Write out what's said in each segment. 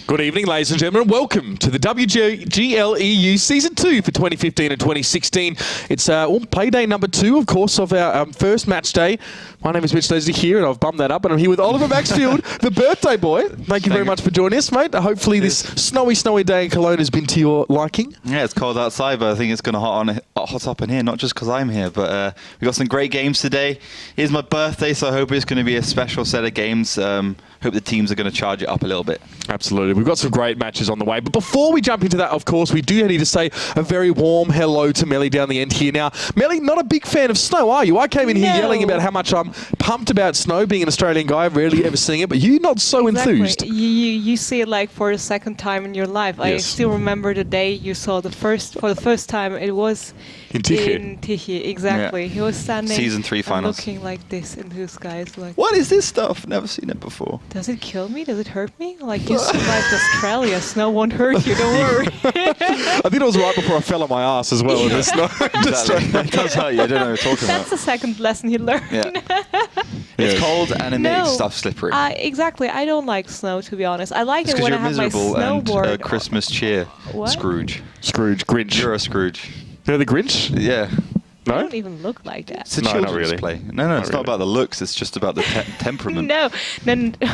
Good evening, ladies and gentlemen. Welcome to the WGLEU Season 2 for 2015 and 2016. It's play day number 2, of course, of our first match day. My name is Mitch Leslie here, and I've bummed that up, and I'm here with Oliver Maxfield, the birthday boy. Thank you very much for joining us, mate. Hopefully this snowy day in Cologne has been to your liking. Yeah, it's cold outside, but I think it's going to hot up in here, not just because I'm here, but we've got some great games today. It is my birthday, so I hope it's going to be a special set of games. Hope the teams are going to charge it up a little bit. Absolutely. We've got some great matches on the way. But before we jump into that, of course, we do need to say a very warm hello to Melly down the end here. Now, Melly, not a big fan of snow, are you? I came in here yelling about how much I'm pumped about snow, being an Australian guy, rarely ever seeing it, but you're not so enthused. You see it like for the second time in your life. Yes. I still remember the day you saw for the first time. It was in Tichy, exactly. Yeah. He was standing Season 3 finals. Looking like this into the skies. Like, what is this stuff? Never seen it before. Does it kill me? Does it hurt me? Like, you survived Australia. Snow won't hurt you, don't worry. I think it was right before I fell on my ass as well in the snow. Exactly. That's how you don't know what you're talking That's about. the second lesson he learned. Yeah. It's cold and it makes stuff slippery. Exactly. I don't like snow, to be honest. I like it when I have my snowboard. And Christmas cheer. What? Scrooge, Grinch. You're a Scrooge. You're the Grinch? Yeah. No? I don't even look like that. It's a children's play. No, it's not about the looks. It's just about the temperament. No.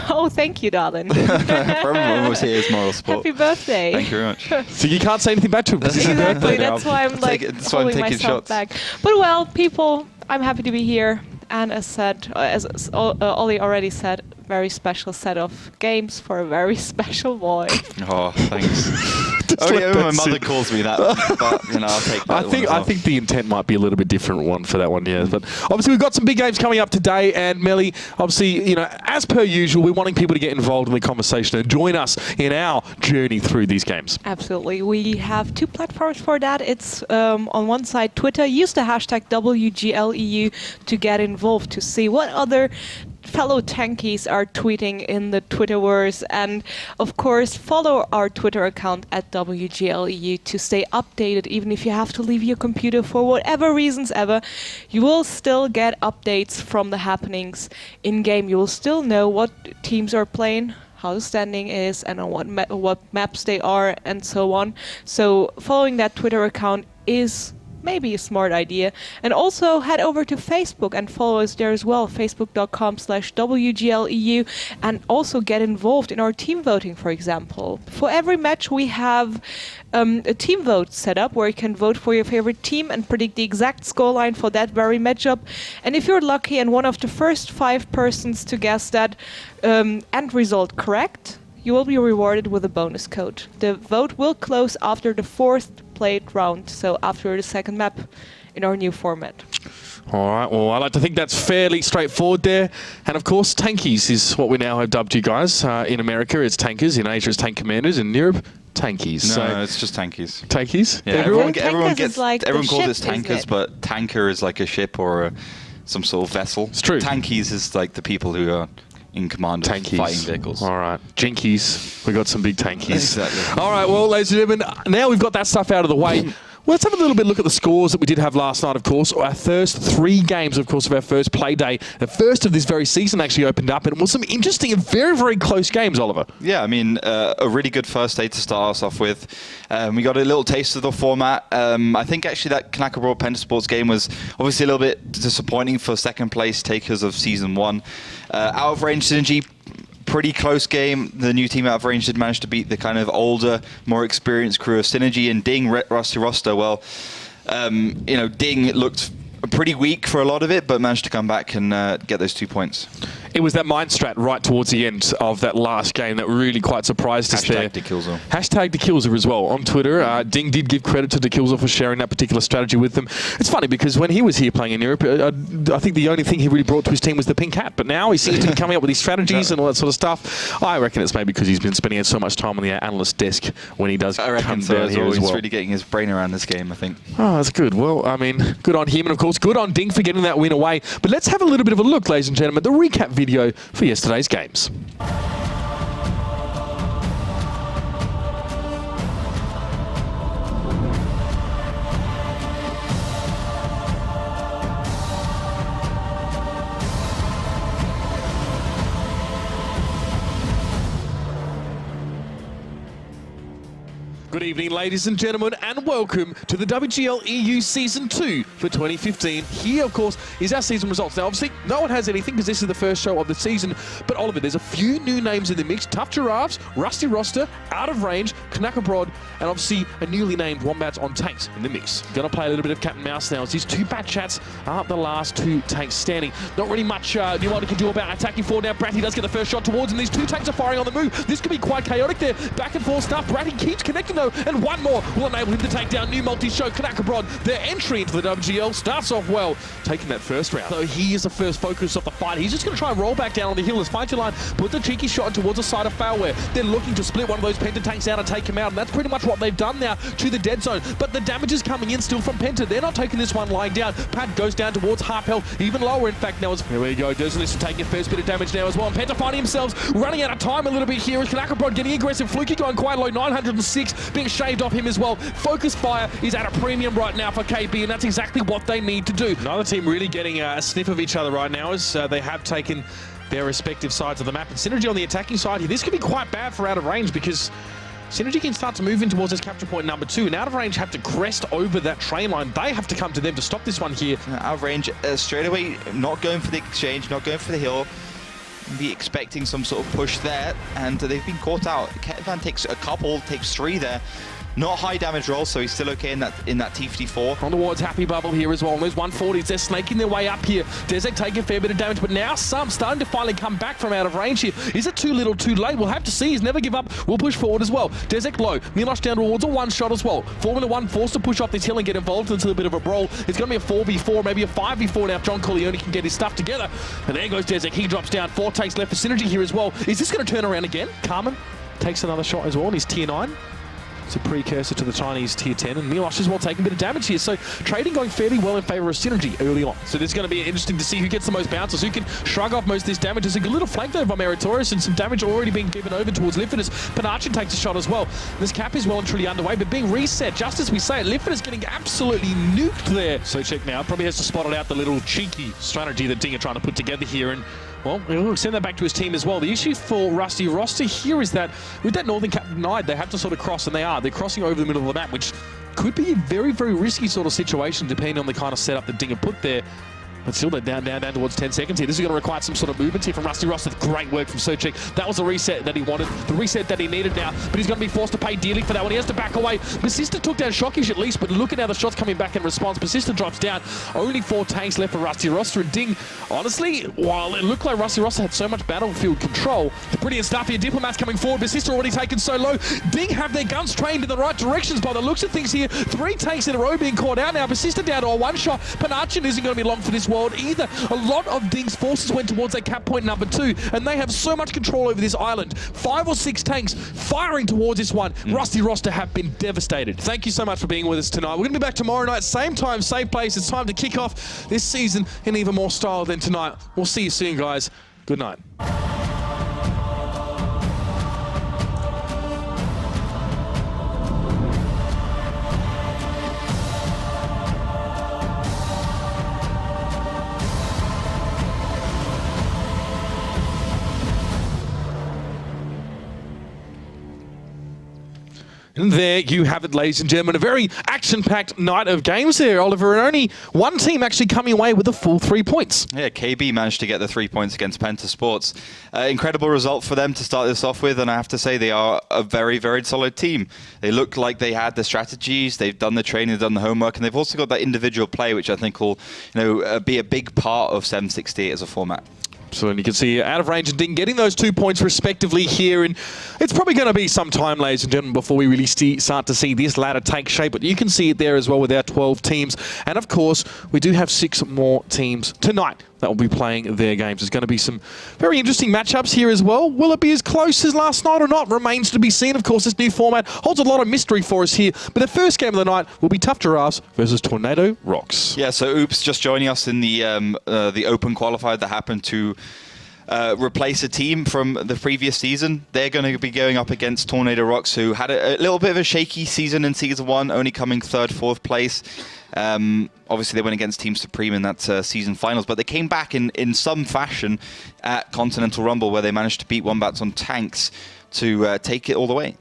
Oh, thank you, darling. For everyone who was here is moral support. Happy birthday. Thank you very much. So you can't say anything back to him. Exactly. That's why I'm holding myself back. But well, people, I'm happy to be here. And as Ollie already said, very special set of games for a very special boy. Oh, thanks. My mother calls me that, but I'll take that. I think the intent might be a little bit different one for that one, yeah. But obviously we've got some big games coming up today, and Melly, obviously, as per usual, we're wanting people to get involved in the conversation and join us in our journey through these games. Absolutely. We have 2 platforms for that. It's on one side, Twitter. Use the hashtag WGLEU to get involved, to see what other fellow tankies are tweeting in the Twitterverse, and of course follow our Twitter account at WGLEU to stay updated. Even if you have to leave your computer for whatever reasons ever, you will still get updates from the happenings in game. You will still know what teams are playing, how the standing is, and on what maps they are, and so on. So following that Twitter account is maybe a smart idea. And also head over to Facebook and follow us there as well, facebook.com/WGLEU, and also get involved in our team voting, for example. For every match we have a team vote set up where you can vote for your favorite team and predict the exact scoreline for that very matchup. And if you're lucky and one of the first 5 persons to guess that end result correct, you will be rewarded with a bonus code. The vote will close after the 4th played round, so after the second map in our new format. All right, well, I like to think that's fairly straightforward there. And of course, tankies is what we now have dubbed you guys. In America, it's tankers. In Asia, it's tank commanders. In Europe, tankies. No, it's just tankies. Tankies? Yeah, everyone calls it ship, tankers, but tanker is like a ship or some sort of vessel. It's true. Tankies is like the people who are in command of fighting vehicles. All right. Jinkies. We got some big tankies. Exactly. All right, well, ladies and gentlemen, now we've got that stuff out of the way. Well, let's have a little bit look at the scores that we did have last night, of course. Our first 3 games, of course, of our first play day. The first of this very season actually opened up, and it was some interesting and very, very close games, Oliver. Yeah, I mean, a really good first day to start us off with. We got a little taste of the format. I think actually that Kanaka World Pentasports game was obviously a little bit disappointing for second place takers of Season 1. Out of range synergy, pretty close game. The new team out of range did manage to beat the kind of older, more experienced crew of Synergy, and Ding, Rusty Roster. Well, Ding looked pretty weak for a lot of it, but managed to come back and get those 2 points. It was that mind strat right towards the end of that last game that really quite surprised us there. Hashtag DeKillzer as well on Twitter. Ding did give credit to DeKillzer for sharing that particular strategy with them. It's funny because when he was here playing in Europe, I think the only thing he really brought to his team was the pink hat. But now he seems to be coming up with these strategies and all that sort of stuff. I reckon it's maybe because he's been spending so much time on the analyst desk when he does come down here as well. He's really getting his brain around this game, I think. Oh, that's good. Well, I mean, good on him. And of course, good on Ding for getting that win away. But let's have a little bit of a look, ladies and gentlemen, at the recap video for yesterday's games. Good evening, ladies and gentlemen, and welcome to the WGLEU Season 2 for 2015. Here, of course, is our season results. Now, obviously, no one has anything because this is the first show of the season, but Oliver, there's a few new names in the mix. Tough Giraffes, Rusty Roster, Out of Range, Kanaka Broad, and obviously a newly named Wombats on Tanks in the mix. Gonna play a little bit of cat and mouse now as these two bat chats are the last two tanks standing. Not really much Newaldi can do about attacking forward now. Bratty does get the first shot towards him. These two tanks are firing on the move. This could be quite chaotic there. Back and forth stuff. Bratty keeps connecting though, and one more will enable him to take down New Multi-Show. Kanaka Broad, their entry into the WGL starts off well, taking that first round. So he is the first focus of the fight. He's just going to try and roll back down on the hill as Fight Your Line puts a cheeky shot towards the side of Failware. They're looking to split one of those Penta tanks out and take him out, and that's pretty much what they've done now to the dead zone. But the damage is coming in still from Penta. They're not taking this one lying down. Pat goes down towards half health, even lower in fact now. Here we go, Desolus taking a first bit of damage now as well. And Penta finding themselves running out of time a little bit here as Kanaka Broad getting aggressive. Fluky going quite low, 906 being shaved off him as well. Focus fire is at a premium right now for KB, and that's exactly what they need to do. Another team really getting a sniff of each other right now as they have taken their respective sides of the map. And Synergy on the attacking side here, this could be quite bad for Out of Range because Synergy can start to move in towards this capture point number 2, and Out of Range have to crest over that train line. They have to come to them to stop this one here. Out of Range straight away, not going for the exchange, not going for the hill. Be expecting some sort of push there, and they've been caught out. Ketvan takes a couple, takes 3 there. Not high damage roll, so he's still okay in that T54. On towards Happy Bubble here as well. And those 140s, they're snaking their way up here. Desek taking a fair bit of damage, but now some starting to finally come back from Out of Range here. Is it too little, too late? We'll have to see. He's never give up. We'll push forward as well. Desek low. Milosh down towards a one-shot as well. Formula 1 forced to push off this hill and get involved into a bit of a brawl. It's going to be a 4v4, maybe a 5v4 now if John Corleone can get his stuff together. And there goes Desek. He drops down. 4 takes left for Synergy here as well. Is this going to turn around again? Carmen takes another shot as well, and he's tier 9. It's a precursor to the Chinese tier 10, and Milosh as well taking a bit of damage here. So trading going fairly well in favour of Synergy early on. So this is going to be interesting to see who gets the most bounces, who can shrug off most of this damage. There's a little flank there by Meritorious and some damage already being given over towards Lifford. Panachin takes a shot as well. This cap is well and truly underway, but being reset just as we say it. Lifford is getting absolutely nuked there. So check now, probably has to spot it out the little cheeky strategy that Ding are trying to put together here, and well, he'll send that back to his team as well. The issue for Rusty Roster here is that with that Northern Cap denied, they have to sort of cross, and they're crossing over the middle of the map, which could be a very, very risky sort of situation depending on the kind of setup that Ding have put there. But still, they're down towards 10 seconds here. This is going to require some sort of movement here from Rusty Roster. Great work from Sochik. That was the reset that he wanted, the reset that he needed now. But he's going to be forced to pay dearly for that one. He has to back away. Basista took down Shockish at least, but look at how the shots coming back in response. Basista drops down. Only 4 tanks left for Rusty Roster. And Ding, honestly, while it looked like Rusty Roster had so much battlefield control, the brilliant stuff here. Diplomats coming forward. Basista already taken so low. Ding have their guns trained in the right directions by the looks of things here. 3 tanks in a row being caught out now. Basista down to a 1-shot. Panachin isn't going to be long for this world either. A lot of Ding's forces went towards that cap point number 2, and they have so much control over this island. 5 or 6 tanks firing towards this one. Rusty Roster have been devastated. Thank you so much for being with us tonight. We're going to be back tomorrow night, same time, same place. It's time to kick off this season in even more style than tonight. We'll see you soon, guys. Good night. And there you have it, ladies and gentlemen. A very action-packed night of games there, Oliver, and only one team actually coming away with a full 3 points. Yeah, KB managed to get the 3 points against Penta Sports. Incredible result for them to start this off with, and I have to say they are a very, very solid team. They look like they had the strategies, they've done the training, they've done the homework, and they've also got that individual play, which I think will be a big part of 768 as a format. So you can see Out of Range and Ding getting those 2 points respectively here, and it's probably going to be some time, ladies and gentlemen, before we really start to see this ladder take shape, but you can see it there as well with our 12 teams, and of course we do have 6 more teams tonight that will be playing their games. There's going to be some very interesting matchups here as well. Will it be as close as last night or not? Remains to be seen. Of course, this new format holds a lot of mystery for us here, but the first game of the night will be Tough Giraffes versus Tornado Rocks. Yeah, so Oops just joining us in the Open qualifier that happened to replace a team from the previous season. They're going to be going up against Tornado Rocks, who had a little bit of a shaky season in Season 1, only coming 3rd, 4th place. Obviously, they went against Team Supreme in that season finals, but they came back in some fashion at Continental Rumble, where they managed to beat Wombats on Tanks to take it all the way.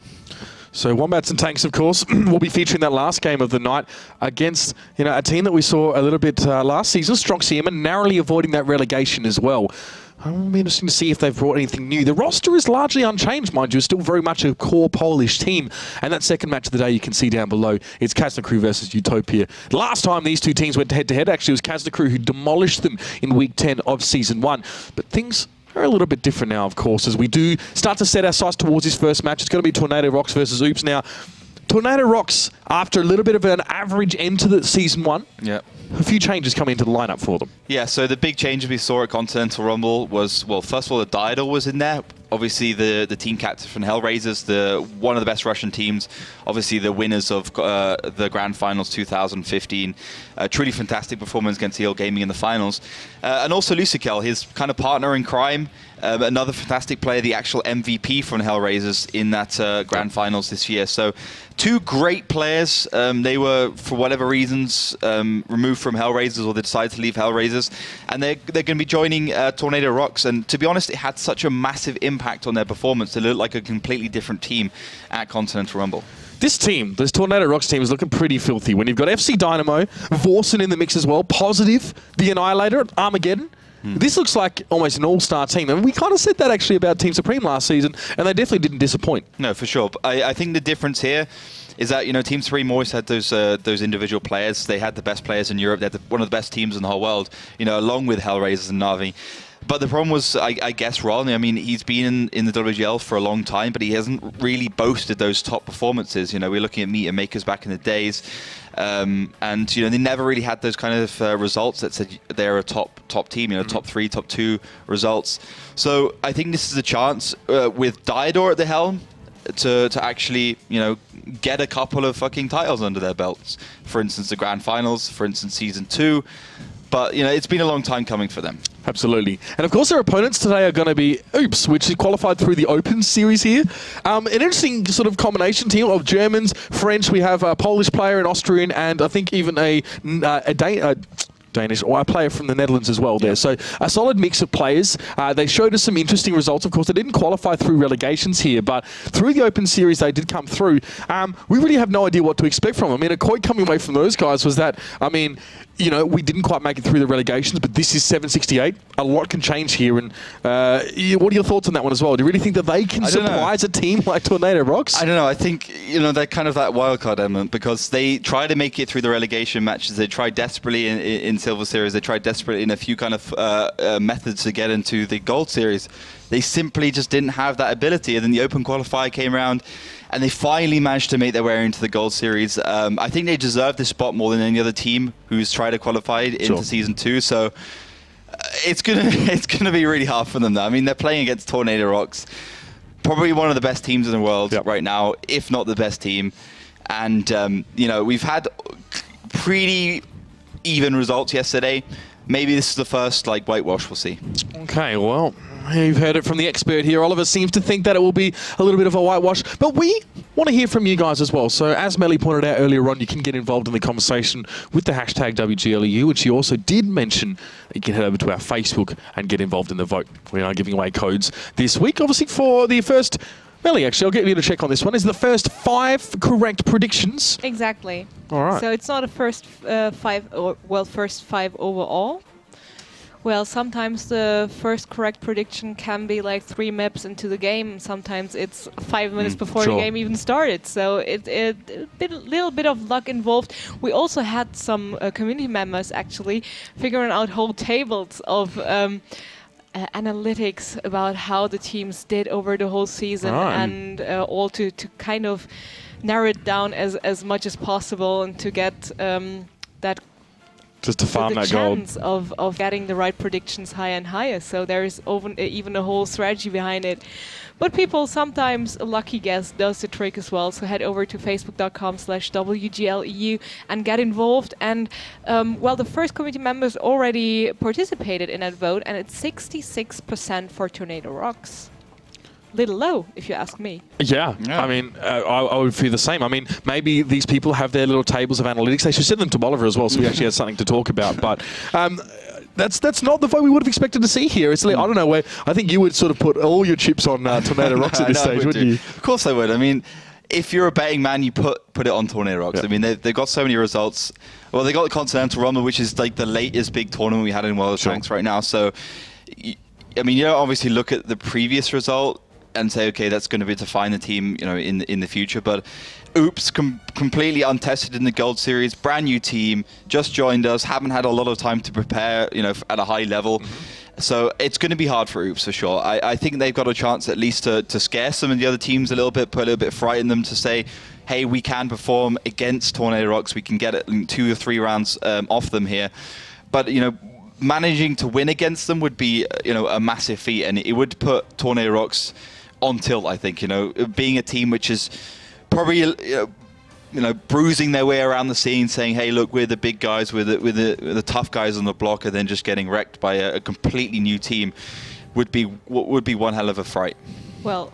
So Wombats and Tanks, of course, will be featuring that last game of the night against a team that we saw a little bit last season, Strong Seaman, narrowly avoiding that relegation as well. It'll be interesting to see if they've brought anything new. The roster is largely unchanged, mind you. It's still very much a core Polish team. And that second match of the day you can see down below, it's Krasnokru versus Utopia. Last time these two teams went head-to-head, actually, it was Krasnokru who demolished them in Week 10 of Season 1. But things are a little bit different now, of course, as we do start to set our sights towards this first match. It's going to be Tornado Rocks versus Oops. Now, Tornado Rocks, after a little bit of an average end to the Season 1, a few changes coming into the lineup for them. Yeah, so the big changes we saw at Continental Rumble was, well, first of all, the Diador was in there. Obviously, the team captain from Hellraisers, one of the best Russian teams. Obviously, the winners of the Grand Finals 2015. Truly fantastic performance against EL Gaming in the finals. And also Lucikel, his kind of partner in crime. Another fantastic player, the actual MVP from Hellraisers in that Grand Finals this year. So two great players. They were, for whatever reasons, removed from Hellraisers, or they decided to leave Hellraisers. And they're going to be joining Tornado Rocks. And to be honest, it had such a massive impact on their performance. They looked like a completely different team at Continental Rumble. This Tornado Rocks team is looking pretty filthy. When you've got FC Dynamo, Vorsen in the mix as well, Positive, the Annihilator, Armageddon. This looks like almost an all-star team. And we kind of said that actually about Team Supreme last season, and they definitely didn't disappoint. No, for sure. But I think the difference here is that, Team Supreme always had those individual players. They had the best players in Europe. They had one of the best teams in the whole world, along with Hellraisers and Na'Vi. But the problem was, I guess, Ron, he's been in the WGL for a long time, but he hasn't really boasted those top performances. We're looking at Meet and Makers back in the days. And they never really had those kind of results that said they're a top team, top 3, top 2 results. So I think this is a chance with Diador at the helm to actually, get a couple of fucking titles under their belts. For instance, the Grand Finals, for instance, Season 2. But, it's been a long time coming for them. Absolutely. And, of course, their opponents today are going to be Oops, which is qualified through the Open Series here. An interesting sort of combination team of Germans, French. We have a Polish player, an Austrian, and I think even a Danish, or a player from the Netherlands as well there. So a solid mix of players. They showed us some interesting results. Of course, they didn't qualify through relegations here, but through the Open Series, they did come through. We really have no idea what to expect from them. A quote coming away from those guys was that, we didn't quite make it through the relegations, but this is 768. A lot can change here. And what are your thoughts on that one as well? Do you really think that they can surprise a team like Tornado Rocks? I don't know. I think, they're kind of that wildcard element, because they try to make it through the relegation matches. They tried desperately in Silver Series. They tried desperately in a few kind of methods to get into the Gold Series. They simply just didn't have that ability. And then the Open Qualifier came around, and they finally managed to make their way into the Gold Series. I think they deserve this spot more than any other team who's tried to qualify into Season 2. So it's gonna be really hard for them, though. They're playing against Tornado Rocks, probably one of the best teams in the world right now, if not the best team. And we've had pretty even results yesterday. Maybe this is the first whitewash we'll see. Okay, well, you've heard it from the expert here. Oliver seems to think that it will be a little bit of a whitewash, but we want to hear from you guys as well. So as Melly pointed out earlier on, you can get involved in the conversation with the hashtag WGLEU, which he also did mention that you can head over to our Facebook and get involved in the vote. We are giving away codes this week, obviously, for the first... Melly, actually, I'll get you to check on this one. Is the first 5 correct predictions? Exactly. All right. So it's not a first 5, first 5 overall. Well, sometimes the first correct prediction can be 3 maps into the game. Sometimes it's 5 minutes before the game even started. So a little bit of luck involved. We also had some community members actually figuring out whole tables of analytics about how the teams did over the whole season, and all to kind of narrow it down as much as possible, and to get that just to farm the that gold chance of getting the right predictions higher and higher. So there's even a whole strategy behind it. But people, sometimes a lucky guess does the trick as well. So head over to facebook.com/WGLEU and get involved. And the first community members already participated in that vote, and it's 66% for Tornado Rocks. Little low, if you ask me. Yeah. I would feel the same. Maybe these people have their little tables of analytics. They should send them to Oliver as well, so we actually have something to talk about. But that's not the vote we would have expected to see here. It's I don't know where. I think you would sort of put all your chips on Tornado Rocks at this stage, wouldn't you? Of course I would. if you're a betting man, you put it on Tornado Rocks. I mean, they've got so many results. Well, they got the Continental Rumble, which is like the latest big tournament we had in World of Tanks right now. So, I mean, you don't obviously look at the previous result and say, okay, that's going to be to find the team, in the future. But Oops, completely untested in the Gold Series, brand new team, just joined us, haven't had a lot of time to prepare, at a high level. So it's going to be hard for Oops for sure. I think they've got a chance at least to scare some of the other teams a little bit, put a little bit of fright in them to say, hey, we can perform against Tornado Rocks. We can get it in 2 or 3 rounds off them here. But, managing to win against them would be, a massive feat. And it would put Tornado Rocks on tilt, I think, being a team which is probably, bruising their way around the scene, saying, hey, look, we're the big guys, we're the tough guys on the block, and then just getting wrecked by a completely new team would be one hell of a fright. Well,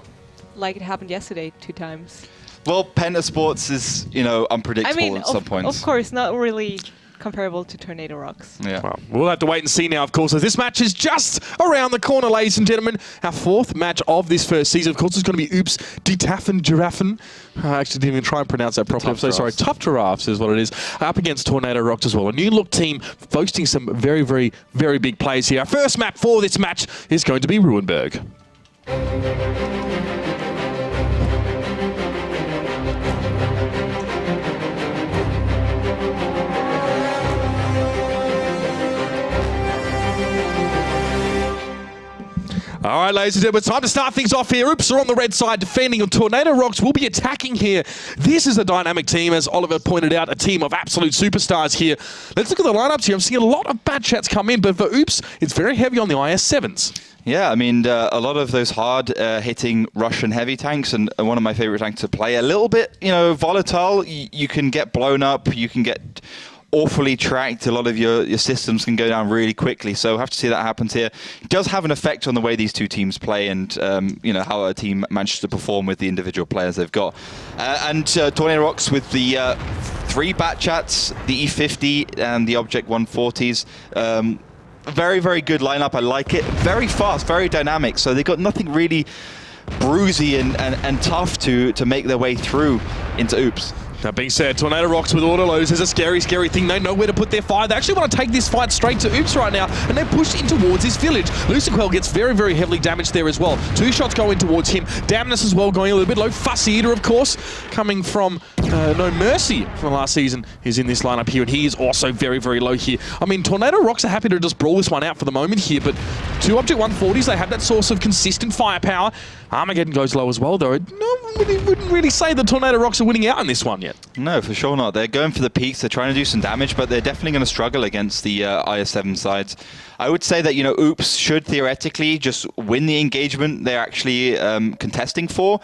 like it happened yesterday 2 times. Well, Pentasports is, unpredictable at some points. Of course, not really comparable to Tornado Rocks. Yeah. Well, we'll have to wait and see now, of course, as this match is just around the corner, ladies and gentlemen. Our 4th match of this first season, of course, is going to be Oops Ditaffen Giraffen. I actually didn't even try and pronounce that properly. I'm so sorry. Tough Giraffes is what it is. Up against Tornado Rocks as well. A new look team boasting some very, very, very big players here. Our first map for this match is going to be Ruinberg. All right, ladies and gentlemen, time to start things off here. Oops are on the red side defending, and Tornado Rocks will be attacking here. This is a dynamic team, as Oliver pointed out, a team of absolute superstars here. Let's look at the lineups here. I'm seeing a lot of bad chats come in, but for Oops, it's very heavy on the IS-7s. Yeah, I mean, a lot of those hard-hitting Russian heavy tanks, and one of my favorite tanks to play. A little bit, volatile. You can get blown up. You can get awfully tracked. A lot of your systems can go down really quickly, so have to see that happens here. It does have an effect on the way these 2 teams play, and how a team manages to perform with the individual players they've got. And Tornado Rocks with the 3 bat chats, the E50 and the Object 140s. Very, very good lineup. I like it. Very fast, very dynamic. So they've got nothing really bruisey and tough to make their way through into Oops. That being said, Tornado Rocks with autoloads is a scary, scary thing. They know where to put their fire. They actually want to take this fight straight to Oops right now, and they're pushed in towards his village. Luciquel gets very, very heavily damaged there as well. 2 shots go in towards him. Damnus as well going a little bit low. Fussy Eater, of course, coming from No Mercy from last season, is in this lineup here, and he is also very, very low here. I mean, Tornado Rocks are happy to just brawl this one out for the moment here, but 2 Object 140s, they have that source of consistent firepower. Armageddon goes low as well, though. Wouldn't really say the Tornado Rocks are winning out in this one yet. No, for sure not. They're going for the peaks. They're trying to do some damage, but they're definitely going to struggle against the IS-7 sides. I would say that, Oops should theoretically just win the engagement they're actually contesting for.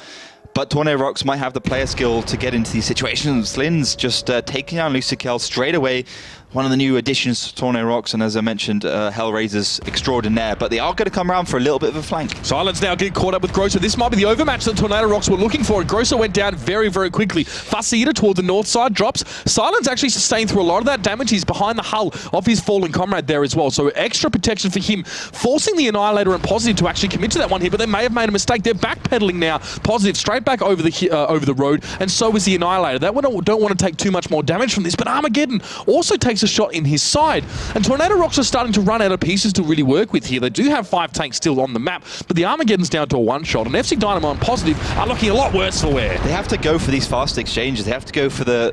But Tornado Rocks might have the player skill to get into these situations. Slin's just taking down Luciquel straight away. One of the new additions to Tornado Rocks, and as I mentioned, Hellraiser's extraordinaire. But they are going to come around for a little bit of a flank. Silence now getting caught up with Grosser. This might be the overmatch that Tornado Rocks were looking for. Grosser went down very, very quickly. Fussy Eater toward the north side drops. Silence actually sustained through a lot of that damage. He's behind the hull of his fallen comrade there as well. So extra protection for him, forcing the Annihilator and Positive to actually commit to that one here. But they may have made a mistake. They're backpedaling now. Positive straight back over the road, and so is the Annihilator. That one don't want to take too much more damage from this, but Armageddon also takes a shot in his side. And Tornado Rocks are starting to run out of pieces to really work with here. They do have 5 tanks still on the map, but the Armageddon's down to a 1-shot, and FC Dynamo and Positive are looking a lot worse for wear. They have to go for these fast exchanges. They have to go for the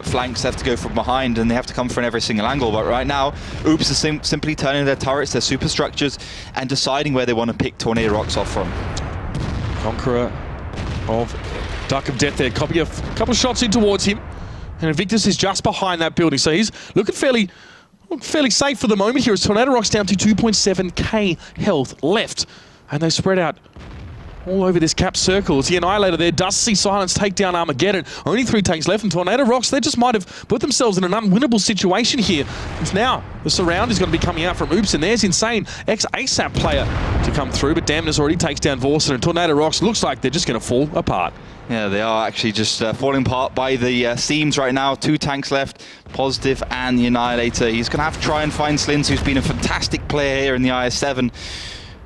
flanks. They have to go from behind, and they have to come from every single angle. But right now, Oops is simply turning their turrets, their superstructures, and deciding where they want to pick Tornado Rocks off from. Conqueror of Duck of Death there. Copy a couple of shots in towards him. And Invictus is just behind that building. So he's looking fairly safe for the moment here as Tornado Rocks down to 2.7k health left. And they spread out all over this cap circle. As the Annihilator there does see Silence take down Armageddon. Only 3 tanks left, and Tornado Rocks, they just might have put themselves in an unwinnable situation here. It's now the surround is going to be coming out from Oops, and there's Insane, ex-ASAP player to come through, but Damnus already takes down Vorsen, and Tornado Rocks looks like they're just going to fall apart. Yeah, they are actually just falling apart by the seams right now. 2 tanks left, Positive and the Annihilator. He's going to have to try and find Slins, who's been a fantastic player here in the IS-7.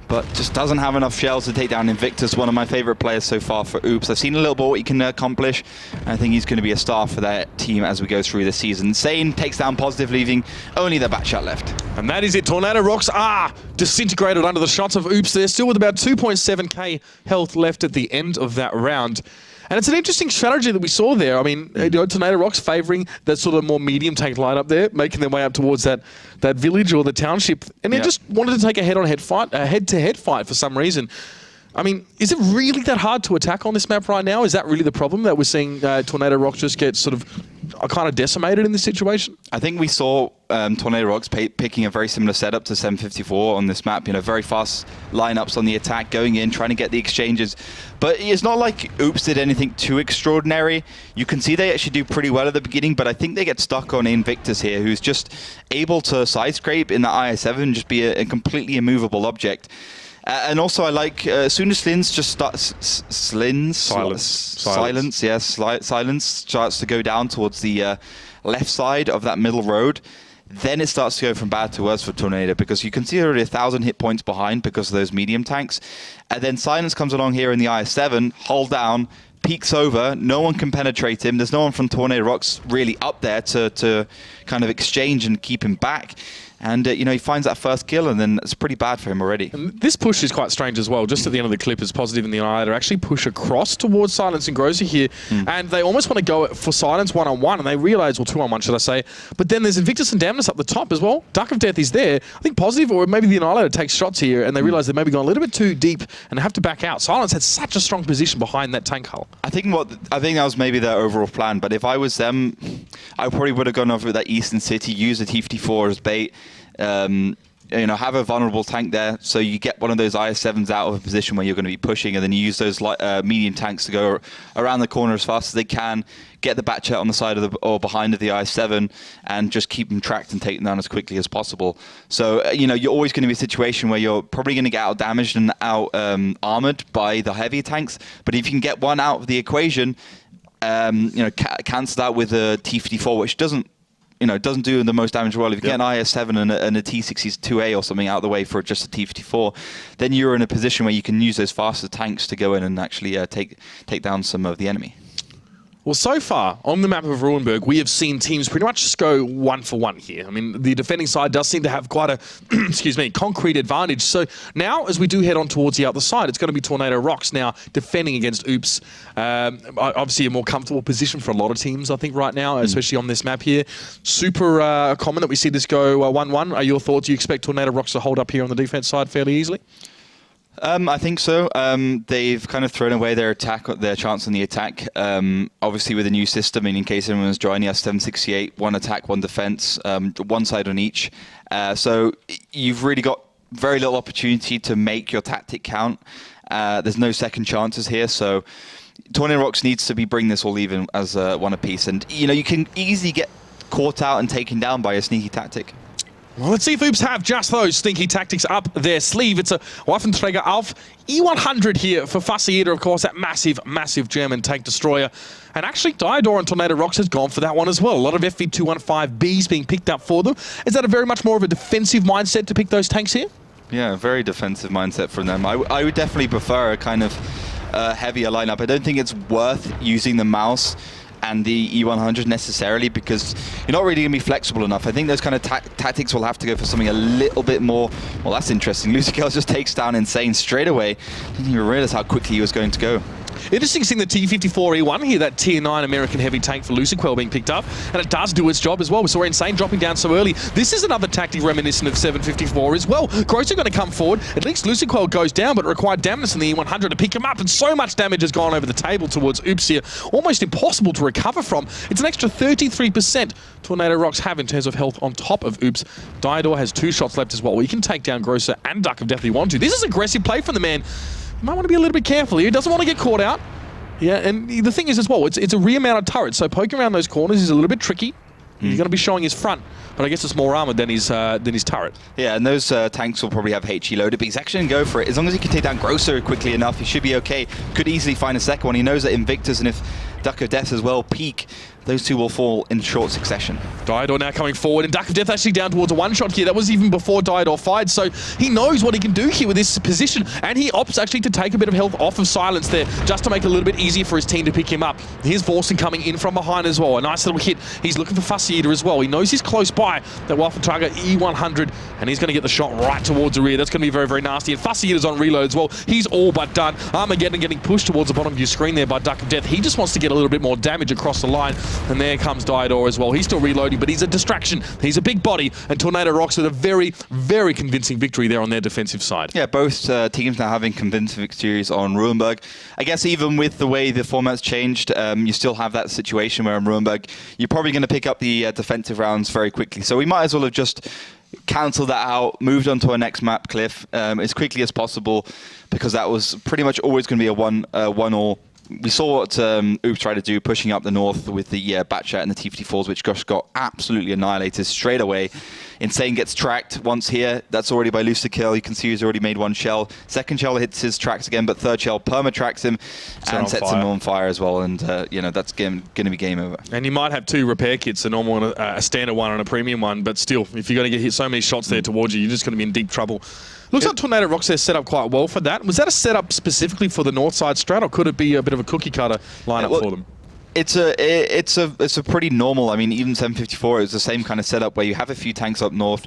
but just doesn't have enough shells to take down Invictus, one of my favorite players so far for Oops. I've seen a little bit what he can accomplish. I think he's going to be a star for that team as we go through the season. Sane takes down Positive, leaving only the back shot left. And that is it. Tornado Rocks are disintegrated under the shots of Oops. They're still with about 2.7k health left at the end of that round. And it's an interesting strategy that we saw there. I mean, Tornado Rocks favouring that sort of more medium tank lineup there, making their way up towards that village or the township, and they just wanted to take a head-on-head fight, a head-to-head fight for some reason. I mean, is it really that hard to attack on this map right now? Is that really the problem that we're seeing Tornado Rocks just get sort of kind of decimated in this situation? I think we saw Tornado Rocks picking a very similar setup to 754 on this map. Very fast lineups on the attack, going in, trying to get the exchanges. But it's not like Oops did anything too extraordinary. You can see they actually do pretty well at the beginning, but I think they get stuck on Invictus here, who's just able to side scrape in the IS-7 and just be a completely immovable object. And also, I like as soon as Silence just starts, Silence starts to go down towards the left side of that middle road. Then it starts to go from bad to worse for Tornado, because you can see already 1,000 hit points behind because of those medium tanks. And then Silence comes along here in the IS-7, hold down, peeks over, no one can penetrate him. There's no one from Tornado Rocks really up there to kind of exchange and keep him back. And, he finds that first kill, and then it's pretty bad for him already. And this push is quite strange as well. Just at the end of the clip, as Positive and the Annihilator actually push across towards Silence and Groza here. And they almost want to go for Silence one-on-one, and they realize, well, two-on-one, should I say. But then there's Invictus and Damnus up the top as well. Duck of Death is there. I think Positive, or maybe the Annihilator, takes shots here, and they realize they've maybe gone a little bit too deep and have to back out. Silence had such a strong position behind that tank hull. I think that was maybe their overall plan. But if I was them, I probably would have gone over that Eastern City, use the T-54 as bait. Have a vulnerable tank there, so you get one of those IS-7s out of a position where you're going to be pushing, and then you use those medium tanks to go around the corner as fast as they can, get the Batchet on the side of or behind of the IS-7, and just keep them tracked and take them down as quickly as possible. So, you're always going to be a situation where you're probably going to get out damaged and out armored by the heavy tanks, but if you can get one out of the equation, cancel that with a T-54, which doesn't do the most damage well. If you get an IS-7 and a T-62A or something out of the way for just a T-54, then you're in a position where you can use those faster tanks to go in and actually take down some of the enemy. Well, so far, on the map of Ruinberg, we have seen teams pretty much just go 1-for-1 here. I mean, the defending side does seem to have quite a, concrete advantage. So now, as we do head on towards the other side, it's going to be Tornado Rocks now defending against Oops. Obviously, a more comfortable position for a lot of teams, I think, right now, especially on this map here. Super common that we see this go 1-1. Are your thoughts? Do you expect Tornado Rocks to hold up here on the defense side fairly easily? I think so. They've kind of thrown away their chance on the attack. Obviously, with the new system, and in case anyone's joining us, 768, one attack, one defense, one side on each. So you've really got very little opportunity to make your tactic count. There's no second chances here, so Tornado Rocks needs to be bring this all even as one apiece. And you can easily get caught out and taken down by a sneaky tactic. Well, let's see if Oops have just those stinky tactics up their sleeve. It's a Waffenträger auf E100 here for Fussy Eater, of course, that massive, massive German tank destroyer. And actually, Diodor and Tornado Rocks has gone for that one as well. A lot of FV215Bs being picked up for them. Is that a very much more of a defensive mindset to pick those tanks here? Yeah, very defensive mindset from them. I would definitely prefer a kind of heavier lineup. I don't think it's worth using the mouse and the E100 necessarily, because you're not really going to be flexible enough. I think those kind of tactics will have to go for something a little bit more. Well, that's interesting. Lucikel just takes down Insane straight away. Didn't even realize how quickly he was going to go. Interesting seeing the T-54E1 here, that Tier 9 American heavy tank for Luciquel being picked up, and it does do its job as well. We saw Insane dropping down so early. This is another tactic reminiscent of 754 as well. Gross are going to come forward. At least Luciquel goes down, but it required Damnus in the E100 to pick him up, and so much damage has gone over the table towards Oops here. Almost impossible to recover from. It's an extra 33% Tornado Rocks have in terms of health on top of Oops. Diodor has 2 shots left as well. We can take down Grosser and Duck if definitely want to. This is aggressive play from the man. You might want to be a little bit careful here. He doesn't want to get caught out. Yeah, and the thing is as well, it's a rear-mounted turret, so poking around those corners is a little bit tricky. He's going to be showing his front, but I guess it's more armored than his turret. Yeah, and those tanks will probably have HE loaded, but he's actually going to go for it. As long as he can take down Grosser quickly enough, he should be okay. Could easily find a second one. He knows that Invictus, and if Duck of Death as well peak, those two will fall in short succession. Diodor now coming forward, and Duck of Death actually down towards a one-shot here. That was even before Diodor fired, so he knows what he can do here with this position, and he opts actually to take a bit of health off of Silence there, just to make it a little bit easier for his team to pick him up. Here's Vorsen coming in from behind as well. A nice little hit. He's looking for Fussy Eater as well. He knows he's close by that Waffle Tiger E100, and he's going to get the shot right towards the rear. That's going to be very, very nasty, and Fussy Eater's on reload as well. He's all but done. Armageddon getting pushed towards the bottom of your screen there by Duck of Death. He just wants to get a little bit more damage across the line, and there comes Diodor as well. He's still reloading, but he's a distraction. He's a big body, and Tornado Rocks with a very, very convincing victory there on their defensive side. Yeah, both teams now having convincing victories on Ruinberg. I guess even with the way the format's changed, you still have that situation where on Ruinberg, you're probably going to pick up the defensive rounds very quickly. So we might as well have just cancelled that out, moved on to our next map, Cliff, as quickly as possible, because that was pretty much always going to be a one-all. We saw what Oops tried to do, pushing up the north with the Batchat and the T-54s, which just got absolutely annihilated straight away. Insane gets tracked once here. That's already by Lucikill. You can see he's already made one shell. Second shell hits his tracks again, but third shell perma-tracks him and sets him on fire as well. And, that's going to be game over. And you might have two repair kits, a normal one, a standard one, and a premium one, but still, if you're going to get hit so many shots there towards you, you're just going to be in deep trouble. Looks like Tornado Rocks is set up quite well for that. Was that a setup specifically for the north side strat, or could it be a bit of a cookie cutter lineup for them? It's a pretty normal. I mean, even 754 is the same kind of setup where you have a few tanks up north,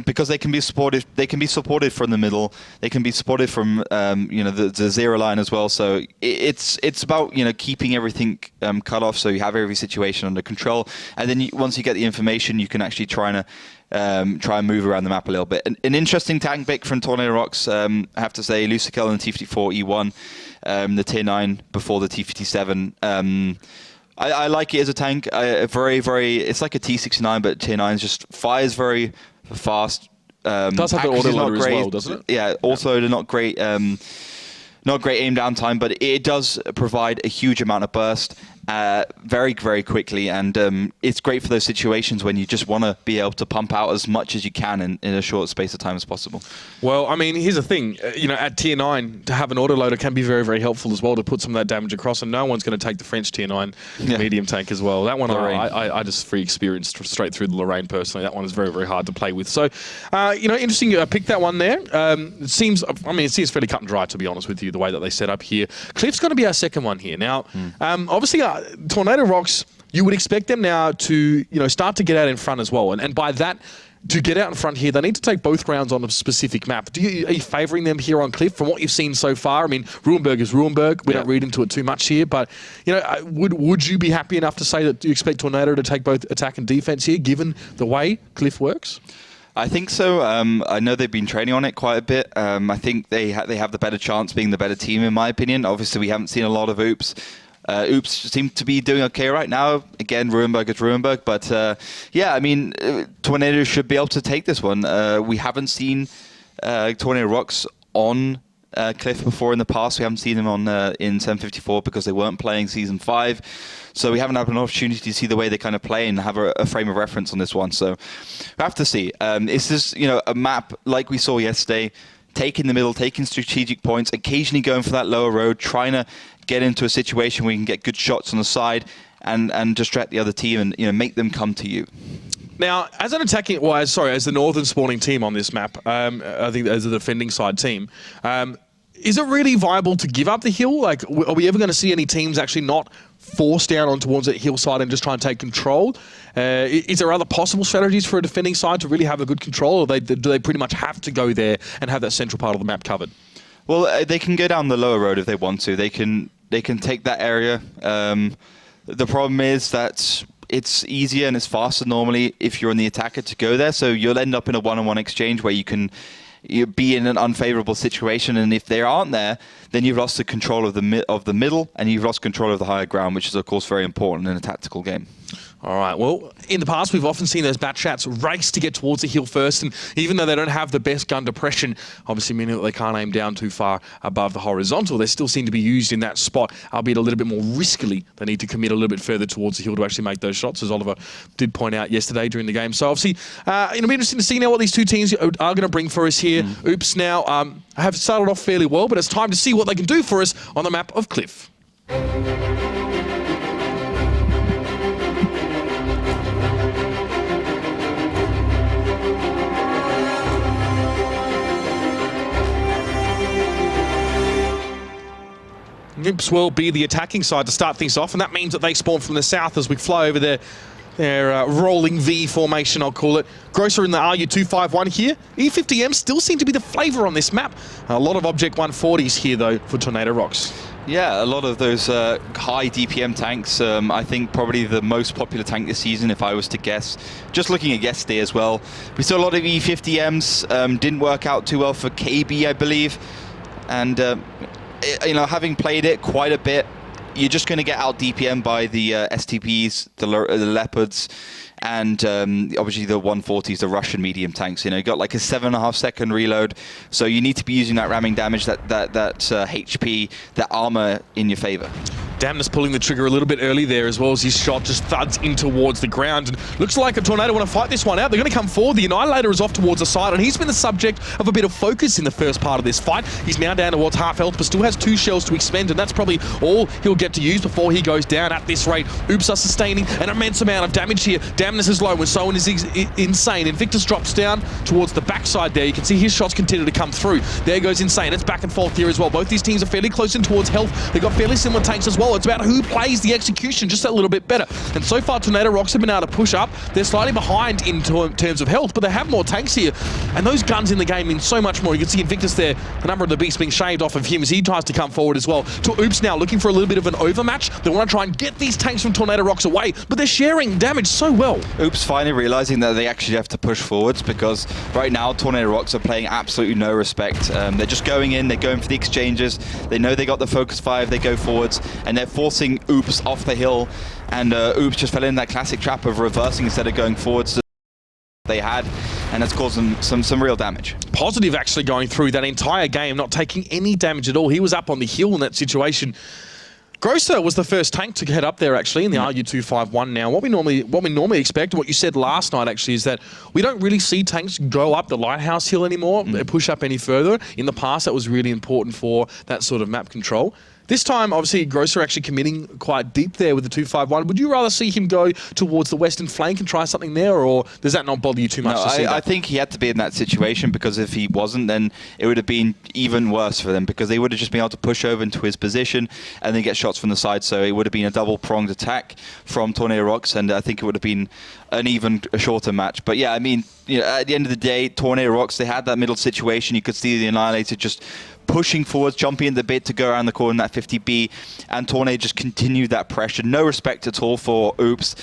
because they can be supported. They can be supported from the middle. They can be supported from the zero line as well. So it's about keeping everything cut off, so you have every situation under control. And then once you get the information, you can actually try and move around the map a little bit. An interesting tank pick from Tornado Rocks, I have to say. Lucikill and T-54 E1, the tier 9 before the T-57. I like it as a tank. It's like a T-69, but tier 9 just fires very fast. It does have the autoloader as well, doesn't it? Yeah, also they're not great aim down time, but it does provide a huge amount of burst very, very quickly, and it's great for those situations when you just want to be able to pump out as much as you can in a short space of time as possible. Well, I mean, here's the thing. At tier 9, to have an autoloader can be very, very helpful as well to put some of that damage across, and no one's going to take the French tier 9 medium tank as well. That one, I just free experienced straight through the Lorraine personally. That one is very, very hard to play with. So, interesting you picked that one there. It seems fairly cut and dry, to be honest with you, the way that they set up here. Cliff's going to be our second one here. Now, obviously, Tornado Rocks, you would expect them now to, start to get out in front as well. And by that, to get out in front here, they need to take both rounds on a specific map. Are you favouring them here on Cliff from what you've seen so far? I mean, Ruinberg is Ruinberg. We don't read into it too much here. But, would you be happy enough to say that you expect Tornado to take both attack and defence here, given the way Cliff works? I think so. I know they've been training on it quite a bit. I think they have the better chance being the better team, in my opinion. Obviously, we haven't seen a lot of Oops. Oops seem to be doing okay right now. Again, Ruinberg is Ruinberg. But, Tornado should be able to take this one. We haven't seen Tornado Rocks on Cliff before in the past. We haven't seen them on in 754 because they weren't playing Season 5. So we haven't had an opportunity to see the way they kind of play and have a frame of reference on this one. So we have to see. It's just, a map like we saw yesterday, taking the middle, taking strategic points, occasionally going for that lower road, trying to get into a situation where you can get good shots on the side and distract the other team and make them come to you. Now, as an attacking, as the northern spawning team on this map, I think as a defending side team, is it really viable to give up the hill? Like, are we ever going to see any teams actually not force down on towards that hillside and just try and take control? Is there other possible strategies for a defending side to really have a good control, or do they pretty much have to go there and have that central part of the map covered? Well, they can go down the lower road if they want to. They can take that area. The problem is that it's easier and it's faster normally if you're on the attacker to go there. So you'll end up in a one-on-one exchange where you'll be in an unfavorable situation, and if they aren't there, then you've lost the control of the middle, and you've lost control of the higher ground, which is of course very important in a tactical game. All right, well, in the past, we've often seen those Batchats race to get towards the hill first, and even though they don't have the best gun depression, obviously meaning that they can't aim down too far above the horizontal, they still seem to be used in that spot, albeit a little bit more riskily. They need to commit a little bit further towards the hill to actually make those shots, as Oliver did point out yesterday during the game. So obviously, it'll be interesting to see now what these two teams are going to bring for us here. Oops now have started off fairly well, but it's time to see what they can do for us on the map of Cliff. Oops will be the attacking side to start things off, and that means that they spawn from the south as we fly over their rolling V formation, I'll call it. Grosser in the RU251 here. E50M still seem to be the flavour on this map. A lot of Object 140s here, though, for Tornado Rocks. Yeah, a lot of those high DPM tanks. I think probably the most popular tank this season, if I was to guess. Just looking at yesterday as well, we saw a lot of E50Ms. Didn't work out too well for KB, I believe. And, you know, having played it quite a bit, you're just going to get out DPM by the STPs, the Leopards, and obviously the 140s, the Russian medium tanks. You know, you got like a 7.5 second reload, so you need to be using that ramming damage, that HP, that armor in your favor. Damnus pulling the trigger a little bit early there, as well as his shot just thuds in towards the ground. And looks like a Tornado want to fight this one out. They're going to come forward. The Annihilator is off towards the side, and he's been the subject of a bit of focus in the first part of this fight. He's now down towards half health, but still has 2 shells to expend, and that's probably all he'll get to use before he goes down at this rate. Oops are sustaining an immense amount of damage here. Damnus is low, and so is Insane. Invictus drops down towards the backside there. You can see his shots continue to come through. There goes Insane. It's back and forth here as well. Both these teams are fairly close in towards health. They've got fairly similar tanks as well. It's about who plays the execution just a little bit better. And so far, Tornado Rocks have been able to push up. They're slightly behind in terms of health, but they have more tanks here. And those guns in the game mean so much more. You can see Invictus there, the number of the beasts being shaved off of him as he tries to come forward as well. To Oops now, looking for a little bit of an overmatch. They want to try and get these tanks from Tornado Rocks away, but they're sharing damage so well. Oops finally realizing that they actually have to push forwards, because right now Tornado Rocks are playing absolutely no respect. They're just going in, they're going for the exchanges. They know they got the focus 5, they go forwards, and they're forcing Oops off the hill, and Oops just fell in that classic trap of reversing instead of going forwards they had, and that's caused them some real damage. Positive actually going through that entire game, not taking any damage at all. He was up on the hill in that situation. Grosser was the first tank to head up there actually in the RU251 now. What we normally expect, what you said last night actually, is that we don't really see tanks go up the Lighthouse Hill anymore, push up any further. In the past, that was really important for that sort of map control. This time, obviously, Grosser actually committing quite deep there with the 251. Would you rather see him go towards the western flank and try something there, or does that not bother you too much to see that? I think he had to be in that situation, because if he wasn't, then it would have been even worse for them, because they would have just been able to push over into his position and then get shots from the side. So it would have been a double-pronged attack from Tornado Rocks, and I think it would have been an even shorter match. But yeah, I mean, you know, at the end of the day, Tornado Rocks, they had that middle situation. You could see the Annihilator just pushing forwards, jumping in the bit to go around the corner in that 50B, and Tornado just continued that pressure. No respect at all for Oops.